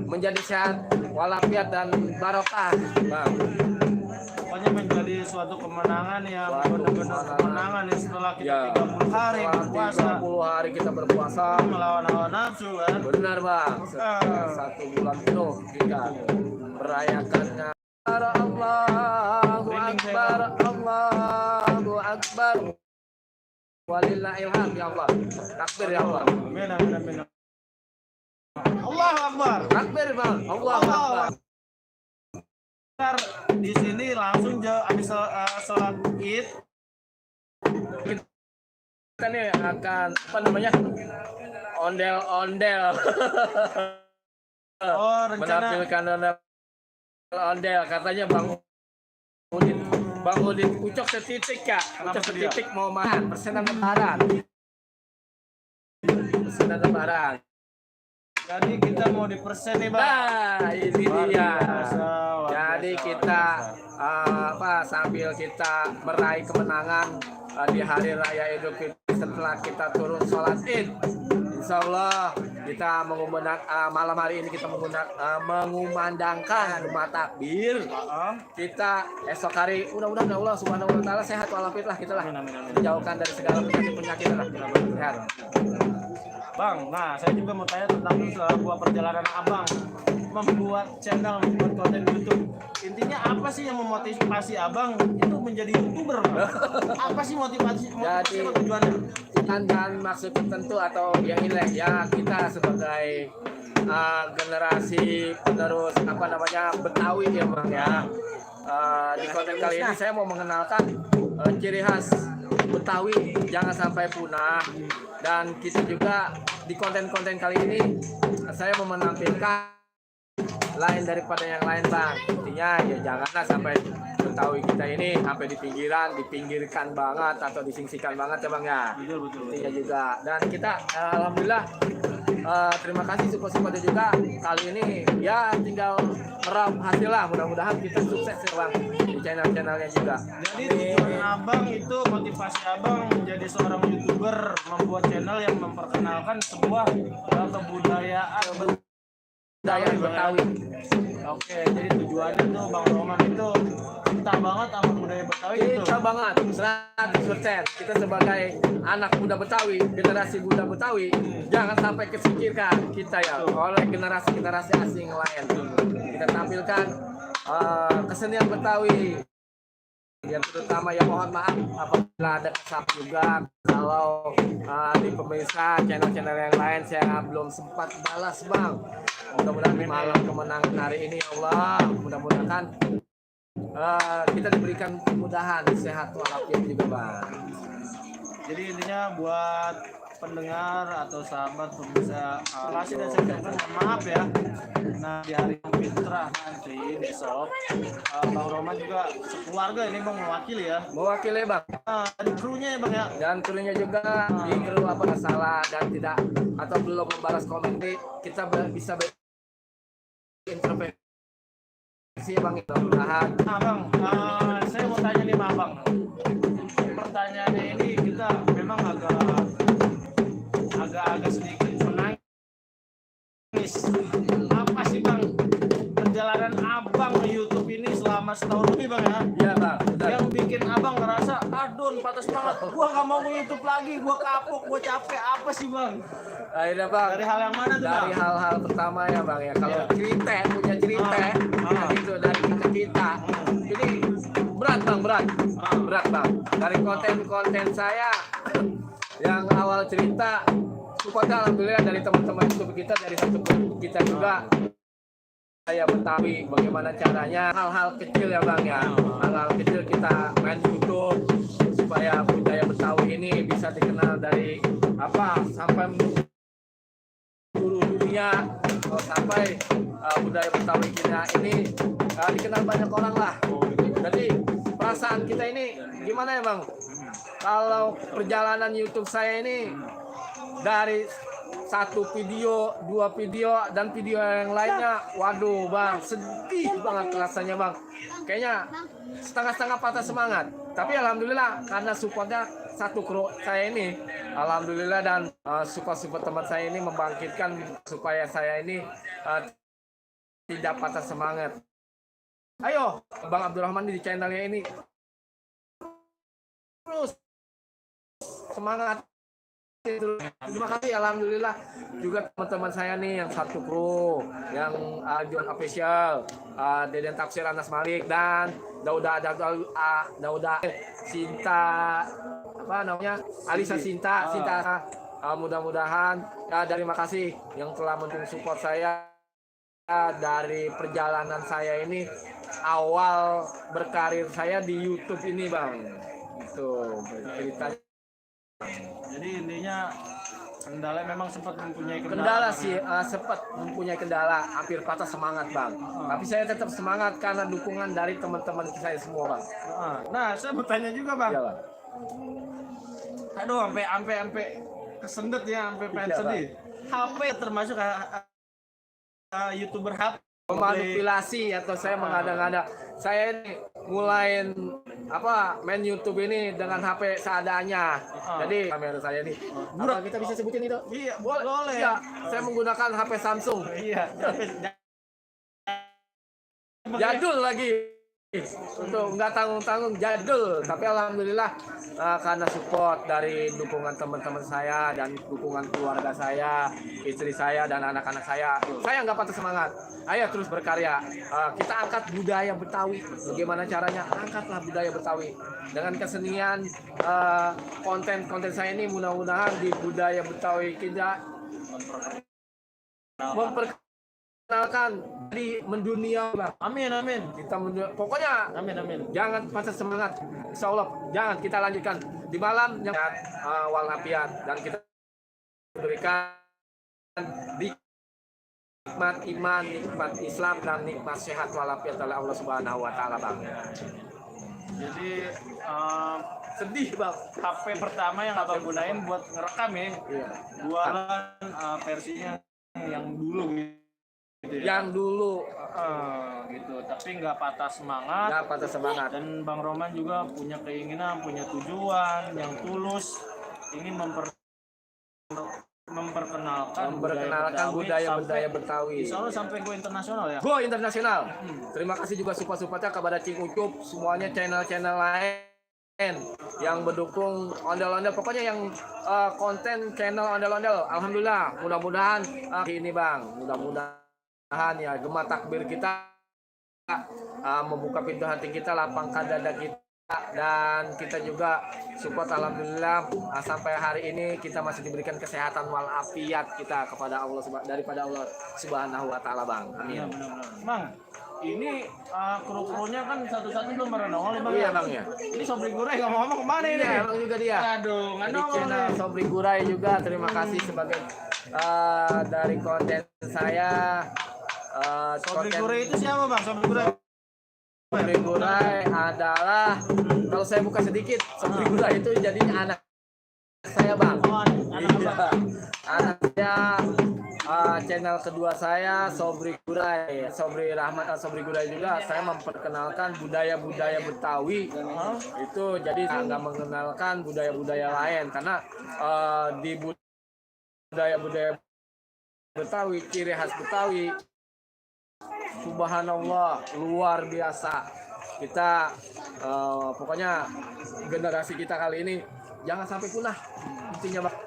menjadi sehat walafiat dan barokah Bang. Pokoknya menjadi suatu kemenangan yang benar-benar kemenangan ya setelah kita 30 hari berpuasa. 30 hari kita berpuasa Melawan hawa nafsu kan. benar Bang. Setelah 1 bulan penuh kita merayakannya. Allahu Akbar, Allahu Akbar. Walillahil hamd ya Allah. Takbir ya Allah. Amin. Allahu Akbar. Takbir Bang. Allahu Akbar. Ntar di sini langsung habis sholat Id Kita nih akan ondel-ondel. rencana Menampilkan ondel katanya Bang Udin Ucok Setitik ya. Ucok Setitik mau makan persenan lebaran. jadi kita mau dipersen nih Bang. Nah, ini Luar dia. biasa, luar Jadi biasa, kita luar sambil kita meraih kemenangan di hari raya Idul Fitri setelah kita turun sholat Id. Insya Allah kita malam hari ini kita mengumandangkan Gema Takbir. Kita esok hari mudah-mudahan Allah Subhanahu wa taala sehat walafiat lah kita lah. Dijauhkan dari segala penyakit lah. Sehat. Bang, nah saya juga mau tanya tentang sebuah perjalanan abang membuat channel, membuat konten YouTube. Intinya apa sih yang memotivasi abang itu menjadi YouTuber? Bang? Apa sih motivasi Jadi, tujuannya? dan maksud tertentu atau yang ini lah ya, kita sebagai generasi penerus Betawi ya Bang ya. Di konten kali ini saya mau mengenalkan ciri khas Betawi jangan sampai punah, dan kita juga di konten-konten kali ini saya mau menampilkan lain daripada yang lain bang. Intinya ya janganlah sampai Betawi kita ini sampai di pinggiran, dipinggirkan banget atau disingsikan banget ya bang ya. Betul. Intinya juga, dan kita alhamdulillah terima kasih support-supportnya juga kali ini ya, tinggal meraup hasil lah, mudah-mudahan kita sukses ya bang di channel-channelnya juga. Jadi tujuan abang itu, motivasi abang menjadi seorang YouTuber, membuat channel yang memperkenalkan sebuah kebudayaan Budaya Betawi. Oke, jadi tujuannya tuh Bang Roman itu cinta banget sama budaya Betawi itu. Kita banget 100%. Kita sebagai anak muda Betawi, generasi muda Betawi, jangan sampai kesingkirkan kita ya oleh generasi-generasi asing lain. Kita tampilkan kesenian Betawi. Yang terutama ya mohon maaf apabila ada kesalahan juga kalau di pemirsa channel-channel yang lain saya belum sempat balas bang. Mudah-mudahan di malam kemenangan hari ini ya Allah, mudah-mudahan kita diberikan kemudahan, sehat walafiat juga bang. Jadi intinya buat pendengar atau sahabat pemirsa kasih dan saya ucapkan mohon maaf ya. Nah di hari Fitra nanti besok Bang Roman juga sekeluarga ini Bang mewakili ya. Mewakili bang. Dan krunya ya Bang ya. Dan krunya juga di kru apa salah dan tidak atau belum membalas komen, kita bisa introspeksi bang, mudah-mudahan. Nah Bang, saya mau tanya nih sama Bang. Pertanyaannya ini kita memang agak sedikit menangis. Apa sih Bang perjalanan abang di YouTube ini selama setahun lebih Bang ya? Iya bang, betul. Yang bikin abang ngerasa adon patah semangat, gua nggak mau YouTube lagi, gua kapok, gua capek, apa sih Bang? Akhirnya bang, Dari hal yang mana tuh Bang? dari hal-hal pertama ya bang ya, kalau cerita punya cerita itu dari kita jadi berat bang, berat bang. Dari konten saya yang awal cerita supaya alhamdulillah dari teman-teman YouTube kita, dari satu grup kita juga saya Betawi, bagaimana caranya hal-hal kecil ya bang ya, hal-hal kecil kita main YouTube supaya budaya Betawi ini bisa dikenal dari apa sampai seluruh dunia, sampai budaya Betawi kita ini dikenal banyak orang lah. Jadi perasaan kita ini gimana ya bang, kalau perjalanan YouTube saya ini dari satu video, dua video, dan video yang lainnya, waduh bang, sedih banget rasanya bang. Kayaknya setengah-setengah patah semangat. Tapi alhamdulillah karena supportnya satu kru saya ini, alhamdulillah, dan support teman saya ini membangkitkan supaya saya ini tidak patah semangat. Ayo Bang Abdurrahman di channelnya ini terus semangat. Terima kasih alhamdulillah juga teman-teman saya nih yang satu kru, yang John Official, Deden Tafsir Anas Malik, dan Dauda Sinta, apa namanya, Alisa Sinta. Mudah-mudahan terima kasih yang telah mendukung support saya dari perjalanan saya ini, awal berkarir saya di YouTube ini bang. Itu ceritanya. Jadi intinya kendala memang sempat mempunyai kendala sih, sempat mempunyai kendala, hampir patah semangat bang. Tapi saya tetap semangat karena dukungan dari teman-teman saya semua bang. Nah saya mau tanya juga Bang. Iya bang. Aduh sampai kesendet ya, sampai pengen Iya, sedih. HP termasuk YouTuber HP. Memanipulasi atau saya mengada-ngada. Saya ini mulai main YouTube ini dengan HP seadanya. Jadi kamera saya ini, apa kita bisa sebutin itu? Iya, boleh. Iya, saya menggunakan HP Samsung. Iya. Jadul lagi. Untuk nggak tanggung-tanggung, jadul. Tapi alhamdulillah karena support dari dukungan teman-teman saya dan dukungan keluarga saya, istri saya dan anak-anak saya nggak patah semangat. Ayo terus berkarya. Kita angkat budaya Betawi. Bagaimana caranya? Angkatlah budaya Betawi dengan kesenian, konten saya ini, mudah-mudahan di budaya Betawi kita kenalkan di mendunia bang. Amin, amin. Kita pokoknya Amin, amin. jangan patah semangat. Insya Allah jangan, kita lanjutkan di malam yang walafiat dan kita berikan nikmat iman, nikmat Islam dan nikmat sehat walafiat oleh Allah Subhanahu wa taala bang. Jadi sedih bang, HP pertama yang abang gunain buat ngerekam ya, Iya. buatan versinya yang dulu gitu ya. Yang dulu Gitu, tapi nggak patah semangat. nggak patah semangat. Dan Bang Roman juga punya keinginan, punya tujuan yang tulus, ingin memperkenalkan budaya Betawi. Insya Allah sampai go internasional ya. Go internasional. Terima kasih juga support-supportnya kepada Cing Ucup, semuanya channel-channel lain yang mendukung ondel-ondel. Pokoknya yang konten channel ondel-ondel. Alhamdulillah, mudah-mudahan ini bang, mudah-mudahan ya Gema Takbir kita membuka pintu hati kita, lapangkan dada kita. Dan kita juga support alhamdulillah sampai hari ini kita masih diberikan kesehatan walafiat kita kepada Allah daripada Allah Subhanahu wa taala bang. Amin. Bang, ini kru-krunya kan satu-satu belum pernah nongol bang. Iya bang ya. Ini Sobri Gurai ngomong-ngomong kemana ini? Iya bang juga dia. Aduh, nggak Di nongol channel nih. Sobri Gurai juga terima kasih sebagai dari konten saya. Sobri Konten Gurai itu siapa bang? Sobri Gurai. Sobri Gurai adalah, kalau saya buka sedikit, Sobri Gurai itu jadinya anak saya bang. Oh, anak Iya. abang. Anak saya, channel kedua saya Sobri Gurai, Sobri Rahmat, Sobri Gurai juga. Saya memperkenalkan budaya-budaya Betawi. Itu jadi nggak mengenalkan budaya-budaya lain karena di budaya-budaya Betawi, ciri khas Betawi, subhanallah, luar biasa. Kita pokoknya generasi kita kali ini jangan sampai punah. Intinya Bang,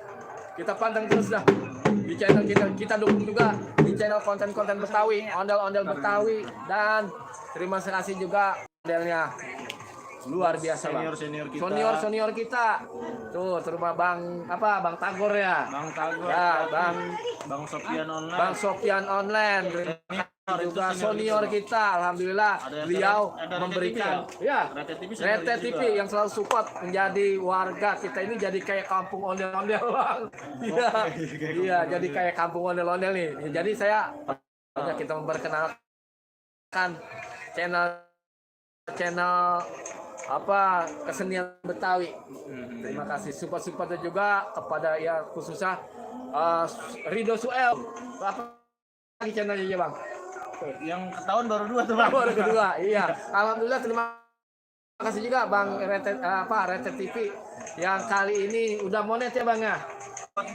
kita pantang terus dah di channel kita dukung juga di channel konten-konten Betawi, ondel-ondel Betawi, dan terima kasih juga modelnya luar biasa Bang. Senior kita tuh terutama Bang Tagor ya. Bang Tagor. Ya, Bang Sofian online. Bang Sofian online juga senior kita, alhamdulillah beliau memberikan ya Rete TV yang selalu support menjadi warga kita ini jadi kayak kampung ondel-ondel bang. Iya jadi kayak kampung ondel-ondel nih. Jadi saya kita memperkenalkan channel kesenian Betawi. Terima kasih support-supportnya juga kepada ya khususnya Rido Suel. Apa lagi channelnya bang? Yang tahun baru 2 tuh bang. Baru kedua, iya. Alhamdulillah terima kasih juga Bang Rete TV yang kali ini udah monet ya Bang ya.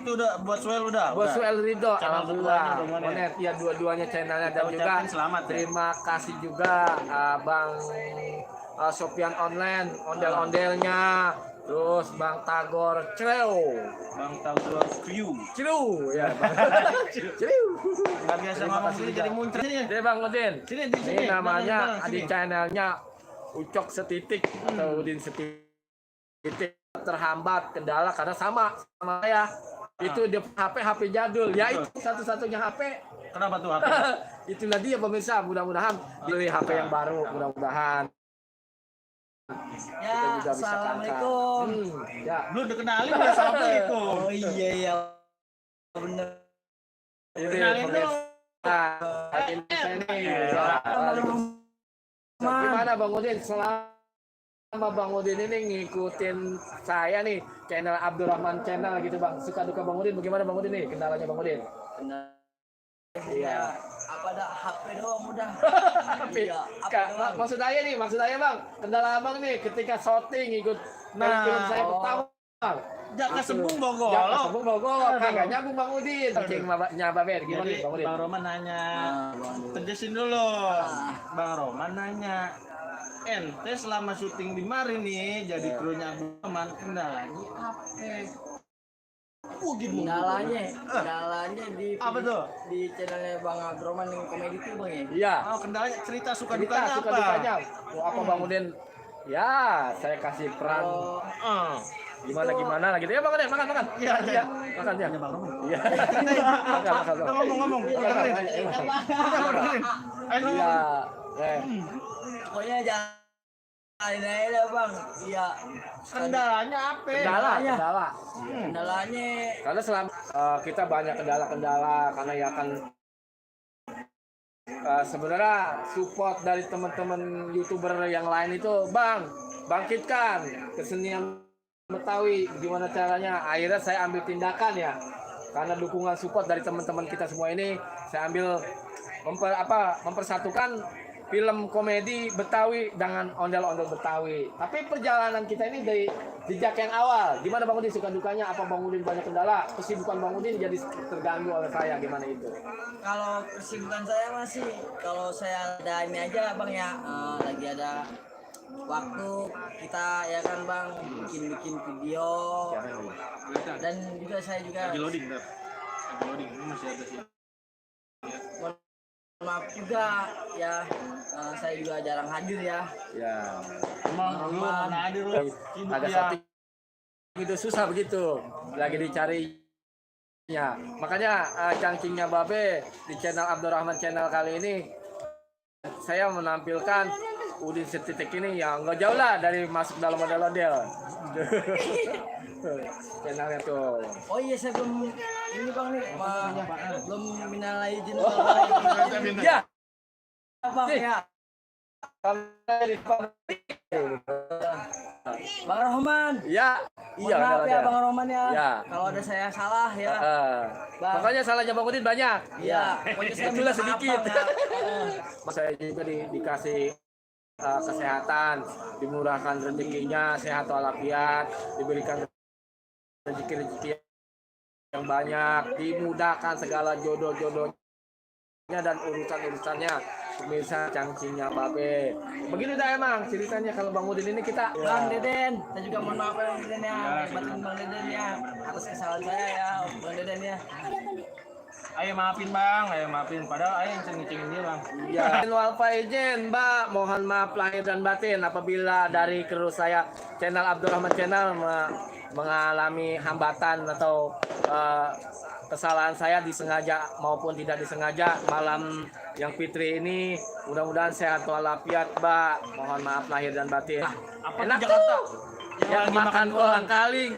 Itu udah buat Suel udah. Bos Suel Ridho, Channel alhamdulillah keduanya udah monet. monet ya dua-duanya channelnya dan Kita juga ucapin selamat ya. terima kasih juga Bang Sofian online ondel-ondelnya. Terus Bang Tagor Bang Tagor Crew. ya. Nggak biasa Terima ngomong kasih gini juga. jadi muncul ya. Jadi Bang Udin, Sini. ini namanya Bang, di sini. channelnya Ucok Setitik atau Udin Setitik. Terhambat kendala karena sama saya itu dia HP jadul ya, itu satu-satunya HP. Kenapa tuh HP? Itulah dia pemirsa, mudah-mudahan beli HP yang baru, mudah-mudahan kita juga bisa Assalamualaikum. ya Belum dikenalin ya Assalamualaikum. Oh iya bener. ini Kenalin pemirsa Indonesia ini ya. Gimana Bang Udin, selama Bang Udin ini ngikutin saya nih channel Abdurrahman channel gitu Bang, suka duka Bang Udin bagaimana Bang Udin nih kendalanya Bang Udin? Iya. Apa dah HP doang udah. Tapi Iya, maksud saya Bang, kendala Abang nih ketika shooting ikut film saya pertama Bang. Jaka Sembung Bogor. Jangan sebut Bogor, kagak nyambung Bang Udin. Cing nyababer gimana Jadi Bang Udin? Bang Roman nanya, tegasin dulu. Bang Roman nanya, ente selama syuting di Mari nih jadi krunya Bang Roman, kendalanya apa? Kendalanya di Apa tuh? di channelnya Bang Abdurrahman yang komedi itu Bang ya. Iya. Oh, kendalanya cerita suka Cerita dukanya suka apa? dukanya. Apa Bang Udin? Ya, saya kasih peran Kalau gimana gitu ya Bang Udin, makan. Iya. Makan ya. Iya. Makan. Ngomong. Iya. Pokoknya jangan aja lah bang. Iya. Kendalanya apa? Kendala. Kendalanya Karena selama kita banyak kendala karena ya kan sebenarnya support dari teman-teman YouTuber yang lain itu bangkitkan kesenian Betawi, gimana caranya. Akhirnya saya ambil tindakan ya, karena dukungan support dari teman-teman kita semua ini, saya ambil mempersatukan film komedi Betawi dengan ondel-ondel Betawi. Tapi perjalanan kita ini dari jejak yang awal. Gimana Bang Udin, suka dukanya? Apa Bang Udin banyak kendala? Kesibukan Bang Udin jadi terganggu oleh saya, gimana itu? kalau kesibukan saya masih kalau saya ada ini aja bang ya, lagi ada waktu kita ya kan bang bikin video, dan juga saya juga Loading ini masih ada sih. maaf juga ya, saya juga jarang hadir ya. Ya, Emang lu mana ada lu? Sibuk agak ya. setting itu susah begitu, lagi dicarinya. Makanya cangkingnya Babe di channel Abdurrahman channel kali ini saya menampilkan Udin setitik ini yang nggak jauh lah dari masuk dalam model-model. Channelnya tuh. Oh iya, saya belum ini bang nih, belum minal aidin Ya, bang ya. Bang Rohman. ya, iya. Maaf ya ada. Bang Rohman ya. Ya. Kalau ada saya salah ya. Bang. Makanya salahnya Bang Udin banyak. Iya. Pokoknya saya Itulah minta maaf, sedikit. Bang, ya. Saya juga dikasih kesehatan, dimurahkan rezekinya, sehat walafiat, diberikan rezeki yang banyak, dimudahkan segala jodoh-jodohnya dan urusan-urusannya. Pemirsa cangcingnya Babe. Begini dah emang ceritanya kalau Bang Udin ini kita. Bang Deden, saya juga mohon maaf ya Bang Deden ya. Batin Bang Deden ya atas kesalahan saya ya Bang Deden ya. Ayo maafin bang, padahal ayo yang cengin dia bang. Ya, wal faizin, Mbak. Mohon maaf lahir dan batin apabila dari kru saya channel Abdurrahman channel mengalami hambatan atau kesalahan saya disengaja maupun tidak disengaja malam yang fitri ini. Mudah-mudahan sehat walafiat, Mbak. Mohon maaf lahir dan batin. Apa Enak di Jakarta? tuh. Yang makan kolang kaling.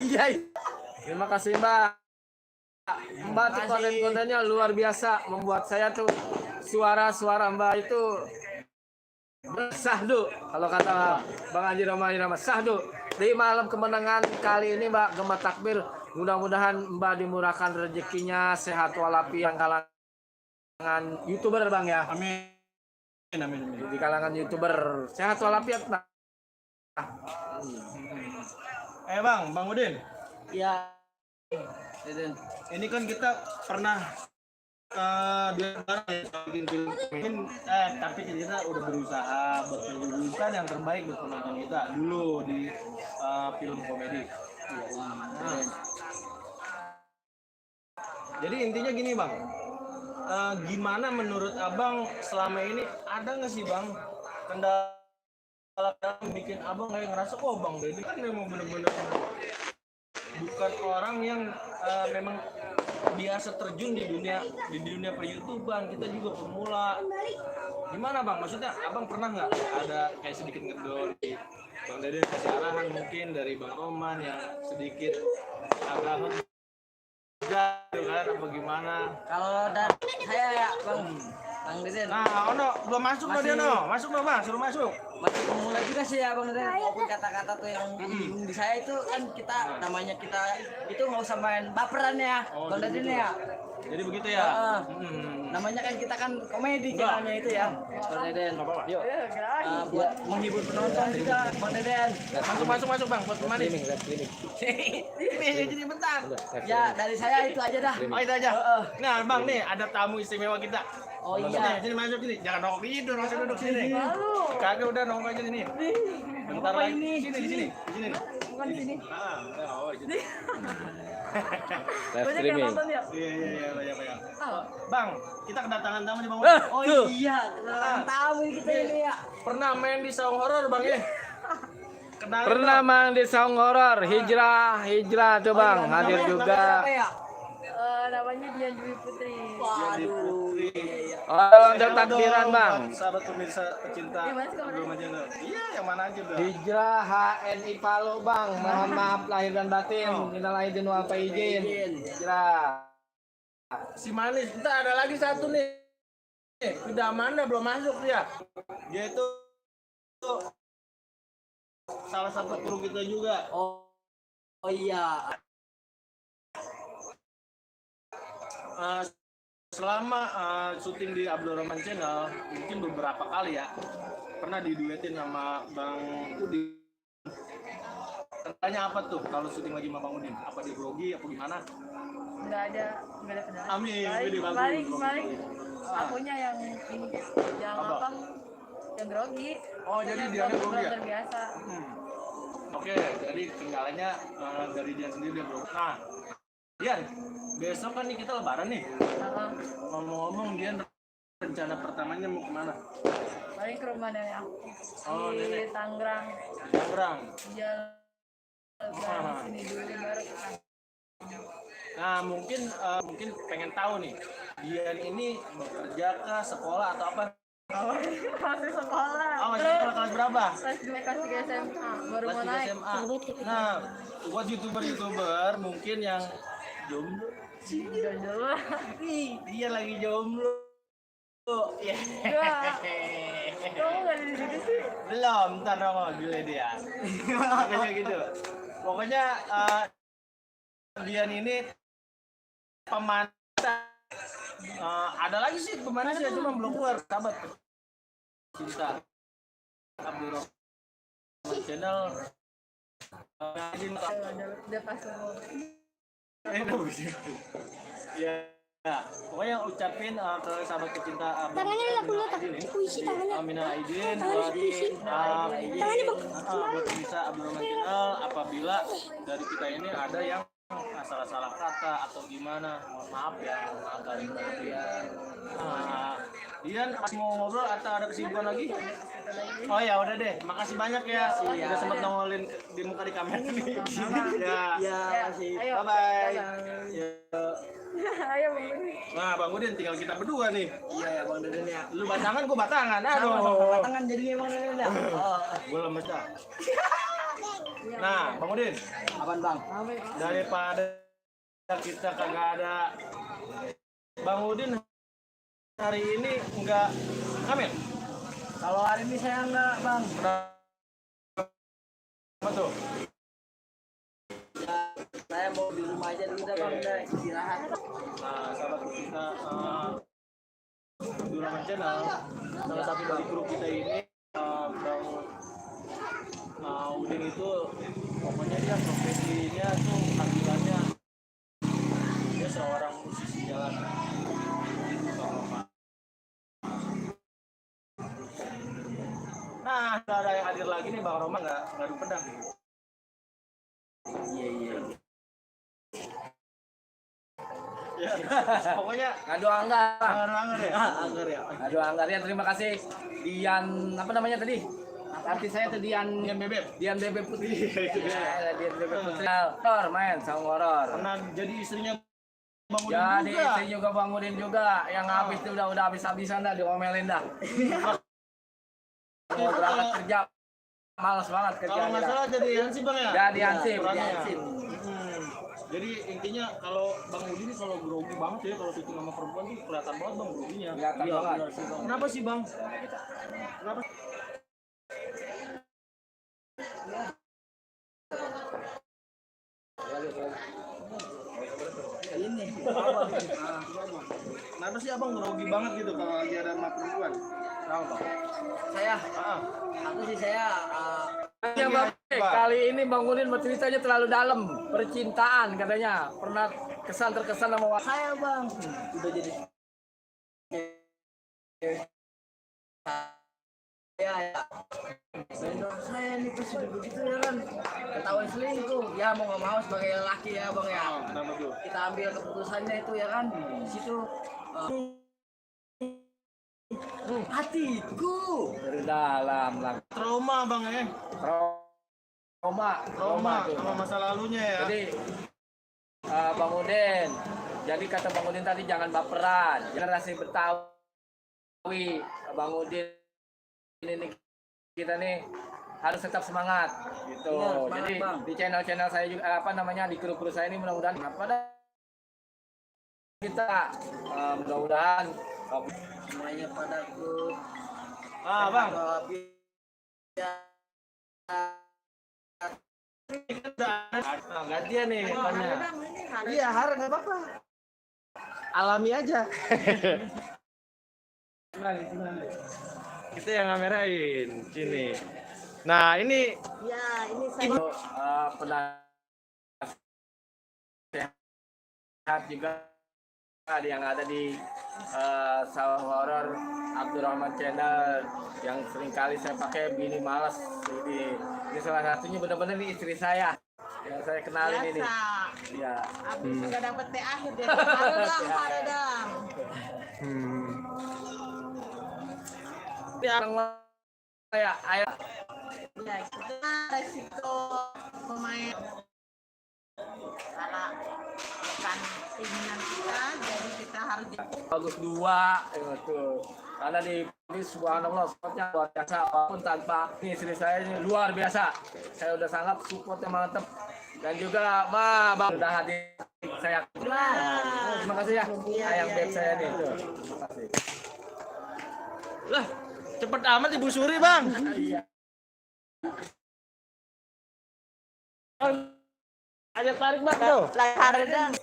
Iya. Terima kasih Mbak. Mbak tuh konten-kontennya luar biasa, membuat saya tuh suara-suara Mbak itu sahdu. Kalau kata Bang Haji Rama sahdu. Di malam kemenangan kali ini Mbak Gema Takbir, mudah-mudahan Mbak dimurahkan rezekinya, sehat walafiat kalangan YouTuber Bang ya. Amin. Di kalangan YouTuber sehat walafiat Mbak. Bang Udin. Iya. Deden. Ini kan kita pernah bikin film, tapi kita udah berusaha berkejujuran yang terbaik buat penonton kita dulu di film komedi. Jadi intinya gini bang, gimana menurut abang selama ini ada nggak sih bang kendala yang bikin abang kayak ngerasa kok bang Deddy kan memang bener-bener bukan orang yang memang biasa terjun di dunia per-YouTubean, kita juga pemula. Gimana bang? Maksudnya abang pernah nggak ada kayak sedikit ngedor di Bang Deden, kasih arahan mungkin dari Bang Roman yang sedikit agak gitu kan apa gimana? Kalau dari saya ya Bang Deden. Nah, belum masuk loh dia masuk loh bang, suruh masuk. Masih pemula juga sih ya Bang Deden, walaupun kata-kata tuh yang bingung di saya itu kan kita namanya kita itu nggak usah main baperan ya Bang Deden ya. Jadi begitu ya. Namanya kan kita kan komedi channelnya itu ya Bang Deden. Yuk. Buat menghibur penonton juga Bang Deden. Masuk bang, buat manis. Ini jadi bentar. Ya dari saya itu aja dah. Oh itu aja. Nah bang nih ada tamu istimewa kita. Oh iya. Sini masuk sini. Jangan nongkrong gitu, masuk duduk sini. Kagak udah nongkrong aja sini. Bentar lagi. Sini di sini. Bukan di sini. Oh, di sini. Live streaming. Iya, banyak. Bang, kita kedatangan tamu nih Bang. Oh iya, tamu kita ini ya. Pernah main di saung horor Bang ya? kenalin Pernah dong. mang di Saung Horor, hijrah tuh bang, hadir Namanya juga. siapa ya? Namanya Dian Dwi Putri. Waduh, iya, iya. Oh, untuk Hello takbiran dong bang. buat sahabat pemirsa pecinta Di mana sih kamarnya? Abdul Majid. Iya, yang mana aja udah. Hijrah HNI Palu bang, mohon maaf lahir dan batin, minal aidin wal faizin. Hijrah. Si manis, kita ada lagi satu nih. Udah mana belum masuk dia. Dia itu salah satu kru kita juga. Oh, oh iya. Eh, selama syuting di Abdul Rahman Channel mungkin beberapa kali ya pernah diduetin sama Bang Udin. Tanya apa tuh kalau syuting lagi sama Bang Udin? Apa dia grogi apa gimana? Nggak ada kendala. Amin, gede bagus. Paling akunya yang ini, yang apa? Yang grogi. Oh, jadi Yang dia grogi ya? terbiasa. Oke, jadi kendalanya dari dia sendiri dia bro. Nah, Dian, besok kan nih kita lebaran nih. Nah, Ngomong-ngomong, Dian rencana pertamanya mau kemana? paling ke rumah nenek aku Oh, di nenek. Tangerang. Tangerang. Jalan sini dulu baru ke sana. Nah, mungkin pengen tahu nih, Dian ini bekerja ke sekolah atau apa? Masih sekolah. Oh, masih sekolah kelas berapa? Kelas 2 kelas 3 SMA baru Kelas mau 3 naik. SMA. Nah, buat youtuber mungkin yang jomblo. Jodoh. Ih, dia lagi jomblo. Ya. Kamu nggak ada di sini sih? Belum, ntar dong gila dia. Makanya gitu. Pokoknya Dian ini pemanas. Ada lagi sih pemanas ya, cuma belum keluar. Sahabat cinta Abdul Rahman Channel. Udah pas semua. Ya, pokoknya ucapin ke sahabat pecinta Tangannya lihat dulu, tak puisi tangannya. Amina Aidin Tangannya puisi. Tangannya bang. buat bisa Abdul Rahman Channel apabila dari kita ini ada yang salah-salah kata atau gimana, mohon maaf ya, maaf kali ya. Dian mau ngobrol atau ada kesibukan lagi? Oh ya udah deh, makasih banyak ya udah sempat nongolin di muka di kamera ini. Ya, Ya, masih. Ayo. bye bye. Ya. Ayo Bang Budi. Nah, Bang Udin tinggal kita berdua nih. Iya ya Bang Deden ya. Lu batangan, gua batangan. Sama-sama Aduh. tangan jadinya Bang Deden ya. Oh, Gua lemes dah. Nah, Bang Udin, apaan Bang? daripada kita kagak ada Bang Udin hari ini enggak ngamen. Kalau hari ini saya enggak Bang. Apa tuh? Ya, saya mau di rumah aja dulu dah Bang, udah istirahat. Nah, sahabat kita Abdul Rahman Channel, salah satu dari grup kita ini Bang Udin itu pokoknya dia profesinya tuh panggilannya dia seorang musisi jalanan. Nah, sudah ada yang hadir lagi nih Bang Roma nggak ngadu pedang nih. Iya. Ya, pokoknya Ngadu anggar. anggar ya, anggar ya. Ngadu anggar ya, terima kasih. Dian, apa namanya tadi? Artis saya tuh Dian Dian Bebek Dian Bebe Putri. itu dia. Ya, Dian Bebe Putri. Horor main Saung Horor. Pernah jadi istrinya Bang Udin Jadi juga. istri juga Bang Udin juga yang habis itu udah habis-habisan dah diomelin dah. Mau berangkat kerja malas banget kerja. Kalau nggak salah jadi Hansip Bang ya? Jadi Hansip. Perannya ya? Hansip. Jadi intinya kalau Bang Udin kalau grogi banget ya kalau syuting sama perempuan tuh kelihatan banget Bang groginya. Kelihatan Iya, banget. benar sih, Bang. Kenapa sih Bang? Kenapa? Ini. Kenapa sih Abang grogi banget gitu kalau lagi ada sama perempuan? Kenapa Bang? Saya, Ah, aku sih saya Ya Bang, kali ini Bang Udin berceritanya terlalu dalam, percintaan katanya. Pernah terkesan sama saya Bang udah jadi ya vendor saya nih pas udah begitu ya kan ketahuan selingkuh ya mau nggak mau sebagai laki ya Bang ya kenapa tuh? kita ambil keputusannya itu ya kan di situ hatiku dari dalam lah. Trauma Bang ya? Trauma tuh. sama masa lalunya ya. Jadi Bang Udin, jadi kata Bang Udin tadi jangan baperan, generasi Betawi, Bang Udin ini kita nih harus tetap semangat gitu. Iya, semangat, Jadi Bang. di channel saya juga di kru-kru saya ini mudah-mudahan pada kita mudah-mudahan Semuanya pada grup. Bang. Gantian nih tanya. Iya, har nggak apa-apa. Alami aja. Kita yang ngamerain sini. Nah, ini Ya, ini saya. penasehat juga yang ada di Sawah Horor Abdurrahman Channel yang sering kali saya pakai Bini Malas ini salah satunya benar-benar ini istri saya yang saya kenalin ini. Iya. Abis sudah dapat akhir dia. Ada dong. Yang saya ayah Ya, kita resiko pemain karena bukan keinginan kita, jadi kita harus bagus dua itu karena di subhanallah supportnya luar biasa walaupun tanpa ini istri saya ini luar biasa, saya udah sangat supportnya mantep dan juga bang udah hadir saya terima kasih ya ayam beb saya nih tuh. Terima kasih. lah cepet amat Ibu Suri, Bang. Aja tarik, Bang, tuh. ada dong.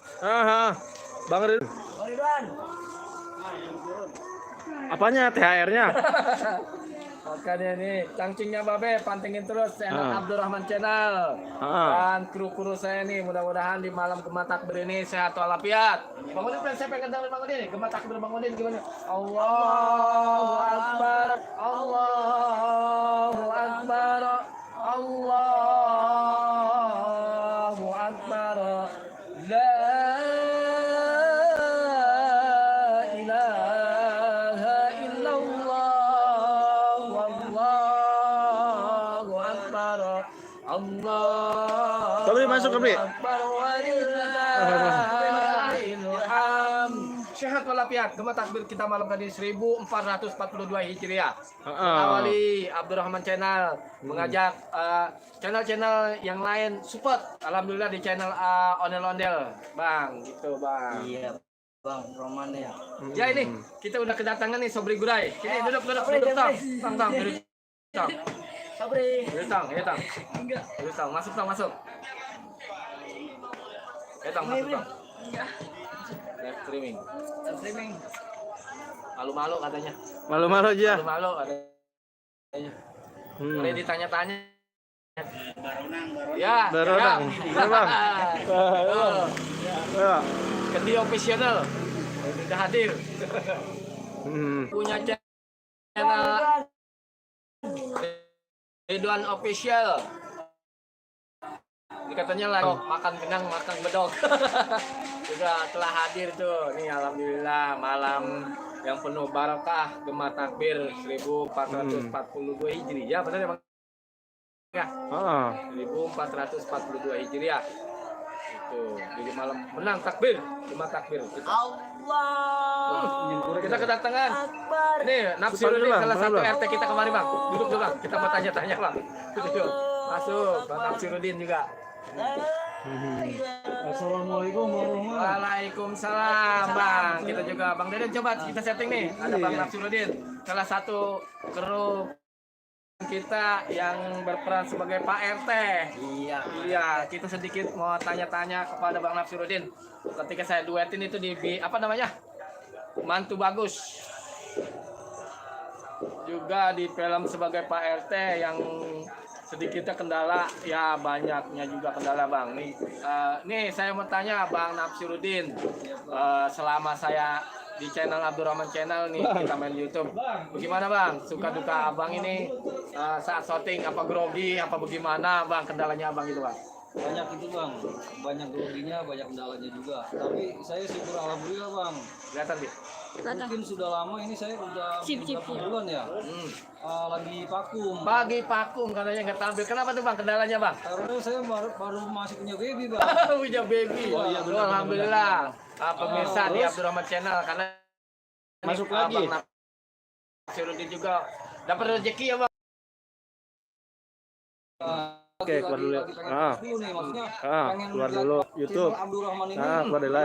Bang Ridwan. Bang Ridwan. Apanya THR-nya? Makanya nih cangcingnya babe pantengin terus channel Abdurrahman Channel dan kru-kru saya nih mudah-mudahan di malam Gema Takbir ini sehat walafiat. Bang Udin saya pengen tahu Bang Udin nih Gema Takbir Bang Udin gimana? Allahu Akbar, Allahu Akbar, Allahu Akbar, la ilaha illallah, wallahu akbar, Allah. Kabri, masuk, Kabri. Akbar walillahil hamd. Sehat walafiat. Gema Takbir kita malam tadi 1442 Hijriah. Awali Abdurrahman Channel mengajak channel-channel yang lain support. Alhamdulillah di channel Ondel-Ondel, Bang. Gitu, Bang. Iya, Bang Roman ya. Ya ini kita udah kedatangan nih Sobri Gurai. Sini duduk Tang. Tang, duduk. Tang. Sabri. Duduk Tang, ya Tang. Duduk Tang, masuk Tang, masuk. Ya Tang, masuk Tang. Live streaming. Streaming. Malu-malu katanya. Malu-malu aja. Malu-malu katanya. Boleh ditanya-tanya. Ya, Beronang. Ya, Bang. Oh, Ya. Kendi official udah hadir. Punya channel Ridwan Official. Ini katanya lagi makan kenang makan bedog. Sudah telah hadir tuh. Nih alhamdulillah malam yang penuh barokah Gema Takbir 1442 Hijriah. Benar ya Bang? Ya. 1442 Hijriah. Itu jadi malam menang takbir Gema Takbir. Allah. Kita kedatangan. Akbar. Ini Nafsiruddin salah satu RT kita kemarin Bang. Duduk dulu Bang. Kita mau tanya-tanya Bang. Duduk. Masuk Bang Nafsiruddin juga. Assalamualaikum warahmatullahi Waalaikumsalam Bang. Kita juga Bang Deden coba kita setting nih. Ada Bang Nafsiruddin, salah satu kru kita yang berperan sebagai Pak RT. Iya. Iya, kita sedikit mau tanya-tanya kepada Bang Nafsiruddin. Ketika saya duetin itu di apa namanya? Mantu Bagus. Juga di film sebagai Pak RT yang sedikitnya kendala, ya banyaknya juga kendala Bang. Nih saya mau tanya Bang Nafsiruddin, selama saya di channel Abdurrahman Channel nih kita main YouTube, bagaimana Bang? Suka duka Abang ini saat syuting, apa grogi, apa bagaimana Bang kendalanya Abang itu Bang? banyak itu bang, banyak groginya, banyak kendalanya juga. Tapi saya syukur alhamdulillah bang. Kelihatan sih. Mungkin sudah lama ini saya udah beberapa bulan ya. Lagi vakum. Bagi vakum katanya nggak tampil. Kenapa tuh bang kendalanya bang? Karena saya baru masih punya baby bang. Punya baby. Oh, iya, benar, Alhamdulillah. Pemirsa di Abdurrahman Channel karena Masuk ini, lagi. Bang Nasirudin juga dapat rezeki ya bang. Oke, keluar dulu. Lagi pengen post dulu nih, maksudnya pengen keluar lihat dulu channel YouTube. Abdurrahman ini Keluar dari live.